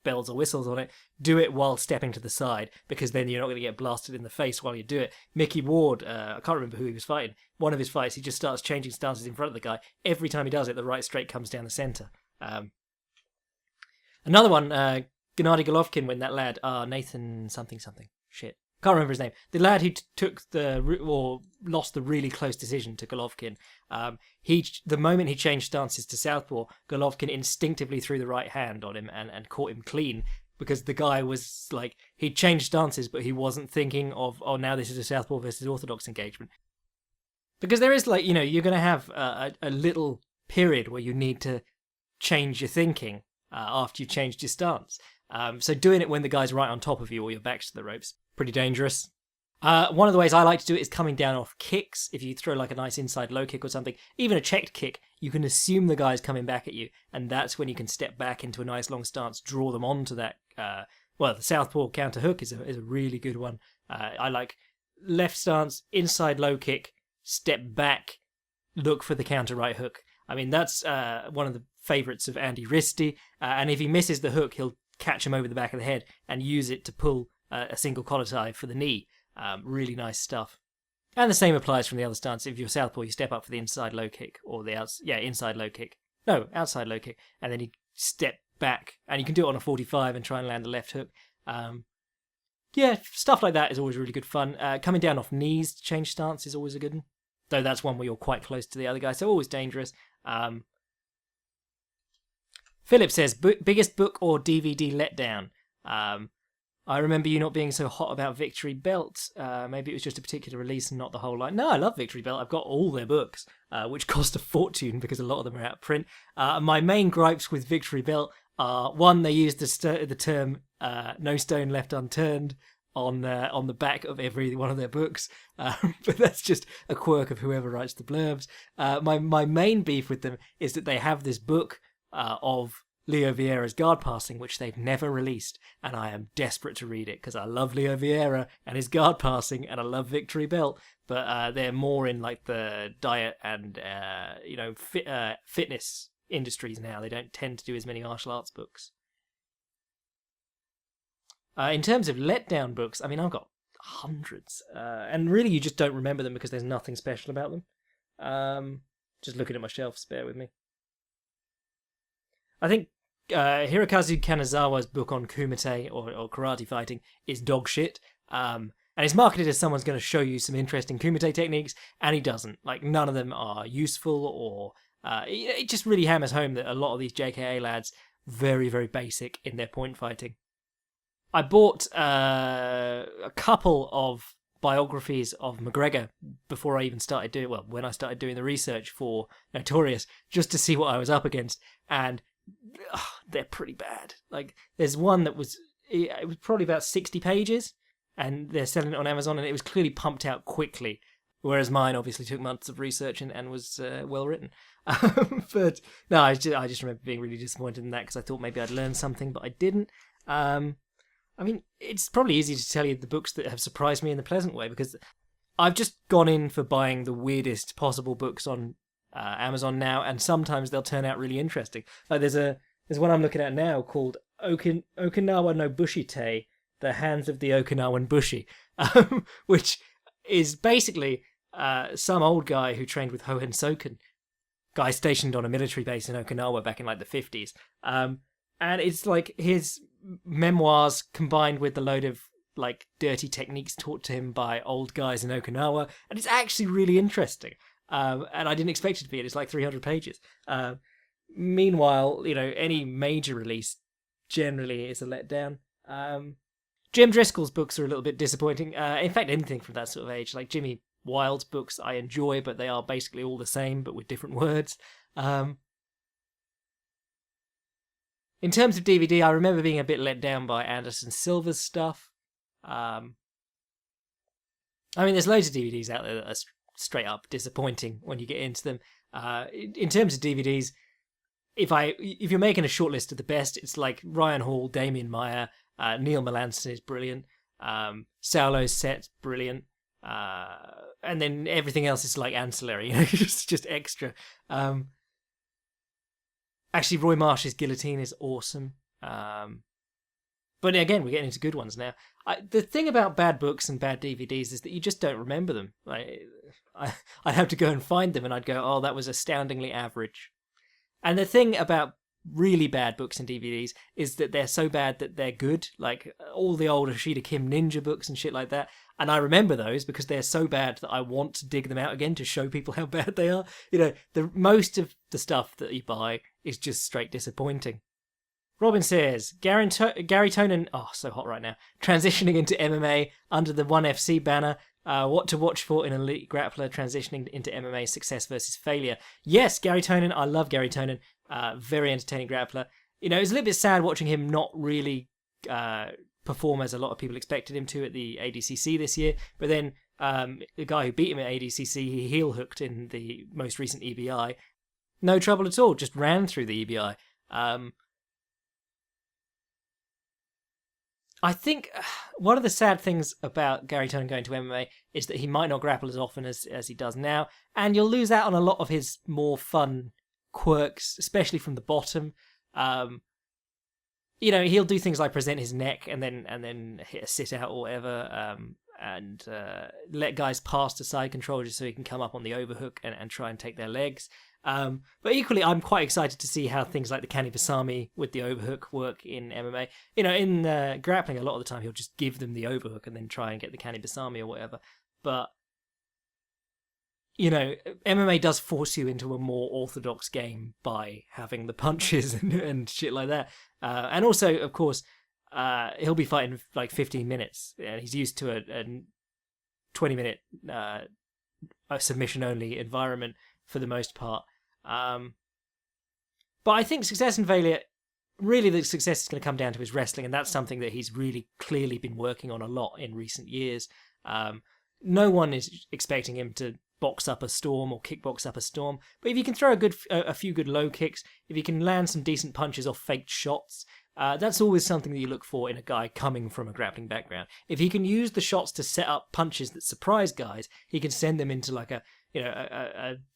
bells or whistles on it, do it while stepping to the side, because then you're not going to get blasted in the face while you do it. Mickey Ward, I can't remember who he was fighting. One of his fights, he just starts changing stances in front of the guy. Every time he does it, the right straight comes down the center. Another one, Gennady Golovkin, when that lad, Nathan something, shit, can't remember his name. The lad who lost the really close decision to Golovkin, the moment he changed stances to southpaw, Golovkin instinctively threw the right hand on him and caught him clean, because the guy was he changed stances, but he wasn't thinking of, now this is a southpaw versus orthodox engagement. Because there is you're going to have a little period where you need to change your thinking after you've changed your stance. So doing it when the guy's right on top of you or your back's to the ropes, pretty dangerous. One of the ways I like to do it is coming down off kicks. If you throw a nice inside low kick or something, even a checked kick, you can assume the guy's coming back at you, and that's when you can step back into a nice long stance, draw them onto that. The southpaw counter hook is a really good one. I like left stance, inside low kick, step back, look for the counter right hook. I mean, that's one of the favourites of Andy Risty, and if he misses the hook, he'll catch him over the back of the head and use it to pull a single collar tie for the knee. Really nice stuff. And the same applies from the other stance. If you're southpaw, you step up for the inside low kick, or inside low kick. No, outside low kick, and then you step back, and you can do it on a 45 and try and land the left hook. Stuff like that is always really good fun. Coming down off knees to change stance is always a good one, though that's one where you're quite close to the other guy, so always dangerous. Philip says, biggest book or DVD letdown? I remember you not being so hot about Victory Belt. Maybe it was just a particular release and not the whole line. No, I love Victory Belt. I've got all their books, which cost a fortune because a lot of them are out of print. My main gripes with Victory Belt are, one, they used the term no stone left unturned on the back of every one of their books. But that's just a quirk of whoever writes the blurbs. My main beef with them is that they have this book of Leo Vieira's guard passing, which they've never released, and I am desperate to read it because I love Leo Vieira and his guard passing, and I love Victory Belt, but they're more in the diet and fitness industries now. They don't tend to do as many martial arts books. In terms of letdown books, I mean, I've got hundreds, and really you just don't remember them because there's nothing special about them. Just looking at my shelves, bear with me. I think Hirokazu Kanazawa's book on kumite or karate fighting is dog shit. And it's marketed as someone's going to show you some interesting kumite techniques, and he doesn't. Like, none of them are useful, or it just really hammers home that a lot of these JKA lads very, very basic in their point fighting. I bought a couple of biographies of McGregor before I even started doing, well, when I started doing the research for Notorious, just to see what I was up against, and they're pretty bad. Like, there's one that was, it was probably about 60 pages, and they're selling it on Amazon, and it was clearly pumped out quickly, whereas mine obviously took months of research and was well written. But no, I just remember being really disappointed in that because I thought maybe I'd learn something, but I didn't. I mean, it's probably easy to tell you the books that have surprised me in the pleasant way, because I've just gone in for buying the weirdest possible books on Amazon now, and sometimes they'll turn out really interesting. Like there's one I'm looking at now called Okinawa no Bushite, The Hands of the Okinawan Bushi, which is basically some old guy who trained with Hohen Soken, guy stationed on a military base in Okinawa back in like the 50s. And it's like his memoirs combined with a load of like dirty techniques taught to him by old guys in Okinawa, and it's actually really interesting. And I didn't expect it to be. It's like 300 pages. Meanwhile, any major release generally is a letdown. Jim Driscoll's books are a little bit disappointing. In fact, anything from that sort of age, like Jimmy Wild's books, I enjoy, but they are basically all the same, but with different words. In terms of DVD, I remember being a bit let down by Anderson Silva's stuff. I mean, there's loads of DVDs out there that are straight up disappointing when you get into them. In terms of DVDs, if you're making a short list of the best, it's like Ryan Hall, Damien Meyer, Neil Melanson is brilliant, Saulo's set's brilliant, and then everything else is like ancillary, just extra. Actually, Roy Marsh's Guillotine is awesome. But again, we're getting into good ones now. The thing about bad books and bad DVDs is that you just don't remember them. Like, I'd have to go and find them, and I'd go, oh, that was astoundingly average. And the thing about really bad books and DVDs is that they're so bad that they're good. Like all the old Ashita Kim Ninja books and shit like that. And I remember those because they're so bad that I want to dig them out again to show people how bad they are. The most of the stuff that you buy is just straight disappointing. Robin says, Gary Tonin, so hot right now, transitioning into MMA under the 1FC banner. What to watch for in elite grappler transitioning into MMA, success versus failure. Yes, Gary Tonin, I love Gary Tonin. Very entertaining grappler. It was a little bit sad watching him not really perform as a lot of people expected him to at the ADCC this year. But then the guy who beat him at ADCC, he heel hooked in the most recent EBI. No trouble at all, just ran through the EBI. I think one of the sad things about Gary Tonin going to MMA is that he might not grapple as often as he does now, and you'll lose out on a lot of his more fun quirks, especially from the bottom. He'll do things like present his neck and then hit a sit out or whatever, and let guys pass to side control just so he can come up on the overhook and try and take their legs. But equally, I'm quite excited to see how things like the Kanibasami with the overhook work in MMA. In grappling, a lot of the time he'll just give them the overhook and then try and get the Kanibasami or whatever. But MMA does force you into a more orthodox game by having the punches and shit like that. And also, of course, he'll be fighting like 15 minutes, and he's used to a 20-minute submission-only environment for the most part. But I think success and failure, really the success is going to come down to his wrestling, and that's something that he's really clearly been working on a lot in recent years. No one is expecting him to box up a Storm or kickbox up a Storm, but if you can throw a few good low kicks, if you can land some decent punches off faked shots, that's always something that you look for in a guy coming from a grappling background. If he can use the shots to set up punches that surprise guys, he can send them into like a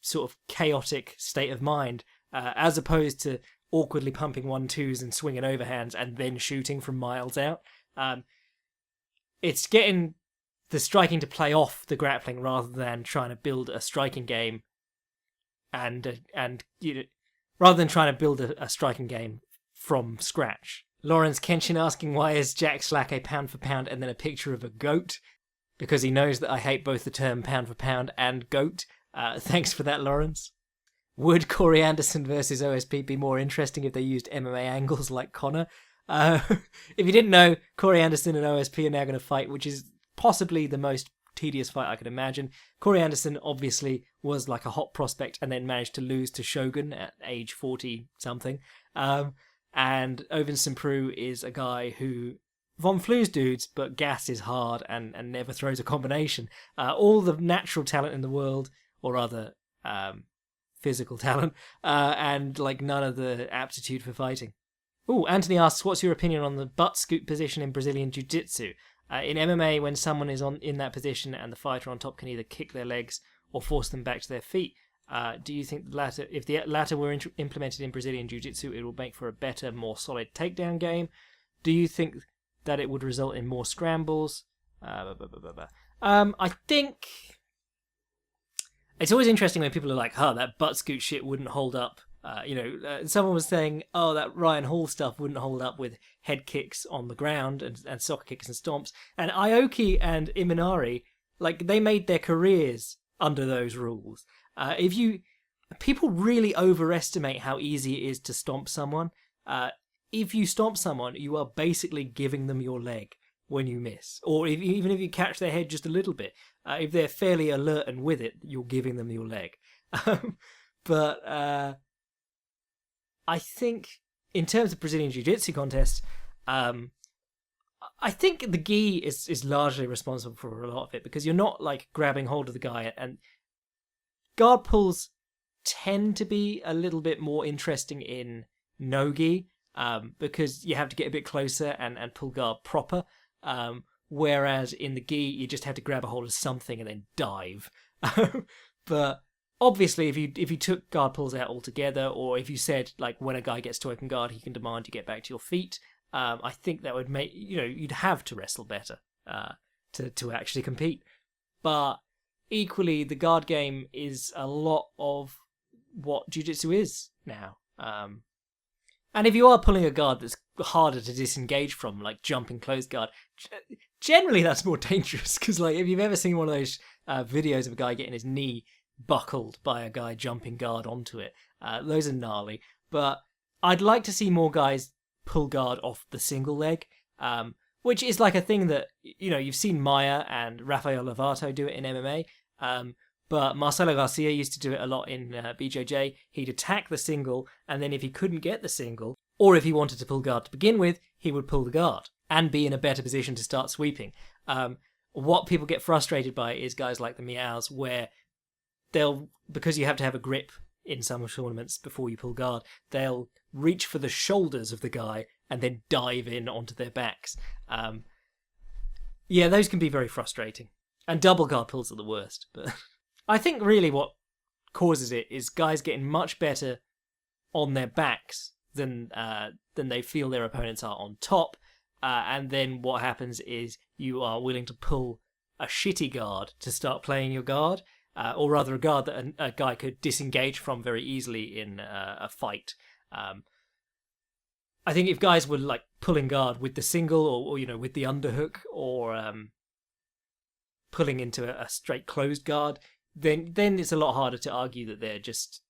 sort of chaotic state of mind, as opposed to awkwardly pumping 1-2s and swinging overhands and then shooting from miles out. It's getting the striking to play off the grappling rather than trying to build a striking game, and rather than trying to build a striking game from scratch. Lawrence Kenshin asking, why is Jack Slack a pound for pound and then a picture of a goat? Because he knows that I hate both the term pound for pound and goat. Thanks for that, Lawrence. Would Corey Anderson versus OSP be more interesting if they used MMA angles like Conor? If you didn't know, Corey Anderson and OSP are now going to fight, which is possibly the most tedious fight I could imagine. Corey Anderson obviously was like a hot prospect and then managed to lose to Shogun at age 40-something. And Ovince St. Preux is a guy who Von Flu's dudes, but gasses hard and never throws a combination. All the natural talent in the world, or rather physical talent, and like none of the aptitude for fighting. Ooh, Anthony asks, what's your opinion on the butt scoop position in Brazilian Jiu-Jitsu? In MMA, when someone is in that position and the fighter on top can either kick their legs or force them back to their feet, do you think if the latter were implemented in Brazilian Jiu-Jitsu, it would make for a better, more solid takedown game? Do you think that it would result in more scrambles? I think it's always interesting when people are like, that butt scoot shit wouldn't hold up. Someone was saying, that Ryan Hall stuff wouldn't hold up with head kicks on the ground and soccer kicks and stomps. And Aoki and Imanari, like, they made their careers under those rules. People really overestimate how easy it is to stomp someone. If you stomp someone, you are basically giving them your leg when you miss. Or even if you catch their head just a little bit, if they're fairly alert and with it, you're giving them your leg. But I think in terms of Brazilian Jiu-Jitsu contests, I think the gi is largely responsible for a lot of it, because you're not like grabbing hold of the guy, and guard pulls tend to be a little bit more interesting in no gi, because you have to get a bit closer and pull guard proper, whereas in the gi you just have to grab a hold of something and then dive. But obviously, if you took guard pulls out altogether, or if you said, like, when a guy gets to open guard, he can demand you get back to your feet, I think that would make, you'd have to wrestle better to actually compete. But equally, the guard game is a lot of what jiu-jitsu is now. And if you are pulling a guard that's harder to disengage from, like jumping closed guard, generally that's more dangerous, because like if you've ever seen one of those videos of a guy getting his knee buckled by a guy jumping guard onto it, those are gnarly. But I'd like to see more guys pull guard off the single leg, which is like a thing that, you've seen Maya and Rafael Lovato do it in MMA, but Marcelo Garcia used to do it a lot in BJJ. He'd attack the single, and then if he couldn't get the single, or if he wanted to pull guard to begin with, he would pull the guard and be in a better position to start sweeping. What people get frustrated by is guys like the Meows, where because you have to have a grip in some tournaments before you pull guard, they'll reach for the shoulders of the guy and then dive in onto their backs. Those can be very frustrating. And double guard pulls are the worst. But I think really what causes it is guys getting much better on their backs than they feel their opponents are on top. And then what happens is you are willing to pull a shitty guard to start playing your guard. Or rather a guard that a guy could disengage from very easily in a fight. I think if guys were like pulling guard with the single, or with the underhook, or pulling into a straight closed guard, then it's a lot harder to argue that they're just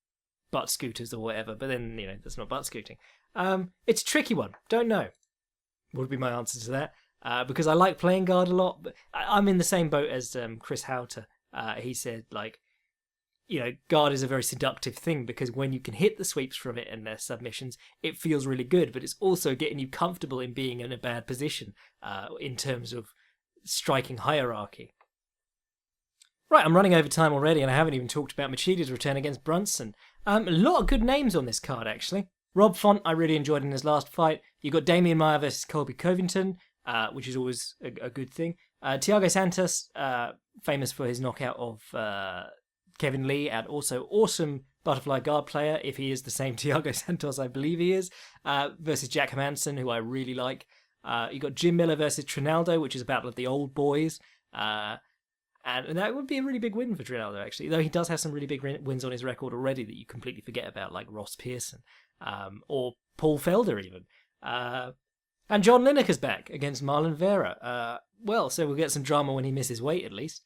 butt scooters or whatever. But then that's not butt scooting. It's a tricky one. Don't know. Would be my answer to that. Because I like playing guard a lot, but I'm in the same boat as Chris Houter. He said, guard is a very seductive thing, because when you can hit the sweeps from it and their submissions, it feels really good, but it's also getting you comfortable in being in a bad position in terms of striking hierarchy. Right, I'm running over time already, and I haven't even talked about Machida's return against Brunson. A lot of good names on this card, actually. Rob Font, I really enjoyed in his last fight. You got Damian Maia versus Colby Covington, which is always a good thing. Thiago Santos, famous for his knockout of Kevin Lee, and also awesome butterfly guard player, if he is the same Thiago Santos I believe he is, versus Jack Hermansson, who I really like. You got Jim Miller versus Trinaldo, which is a battle of the old boys. And that would be a really big win for Trinaldo, actually. Though he does have some really big wins on his record already that you completely forget about, like Ross Pearson or Paul Felder even. And John Lineker's back against Marlon Vera. So we'll get some drama when he misses weight, at least.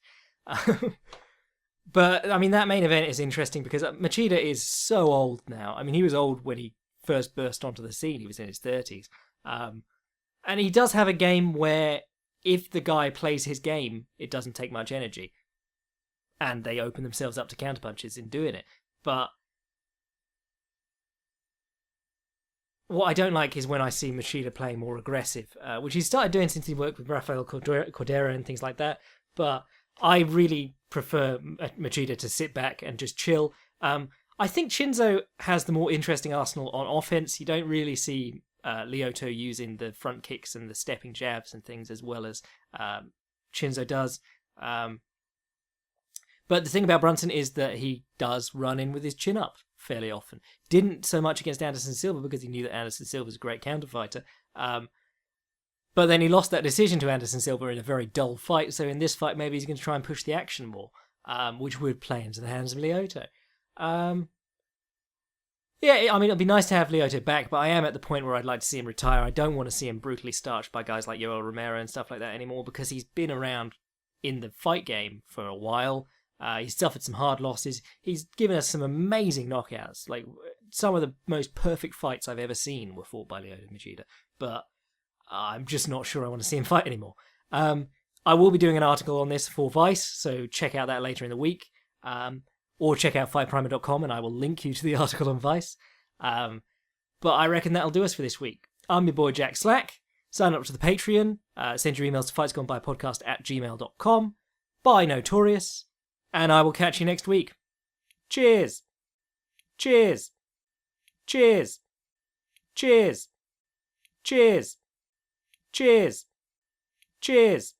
But, I mean, that main event is interesting because Machida is so old now. I mean, he was old when he first burst onto the scene. He was in his 30s. And he does have a game where if the guy plays his game, it doesn't take much energy. And they open themselves up to counterpunches in doing it. But what I don't like is when I see Machida playing more aggressive, which he started doing since he worked with Rafael Cordero and things like that. But I really prefer Machida to sit back and just chill. I think Chinzo has the more interesting arsenal on offense. You don't really see Lyoto using the front kicks and the stepping jabs and things as well as Chinzo does. But the thing about Brunson is that he does run in with his chin up fairly often. Didn't so much against Anderson Silva because he knew that Anderson Silva was a great counterfighter. But then he lost that decision to Anderson Silva in a very dull fight. So in this fight, maybe he's going to try and push the action more, which would play into the hands of Lyoto. Yeah, I mean, it'd be nice to have Lyoto back, but I am at the point where I'd like to see him retire. I don't want to see him brutally starched by guys like Yoel Romero and stuff like that anymore because he's been around in the fight game for a while. He's suffered some hard losses. He's given us some amazing knockouts. Like, some of the most perfect fights I've ever seen were fought by Lyoto Machida, but I'm just not sure I want to see him fight anymore. I will be doing an article on this for Vice, so check out that later in the week. Or check out fightprimer.com and I will link you to the article on Vice. But I reckon that'll do us for this week. I'm your boy Jack Slack. Sign up to the Patreon. Send your emails to fightsgonebypodcast@gmail.com. Bye Notorious. And I will catch you next week. Cheers. Cheers. Cheers. Cheers. Cheers. Cheers. Cheers.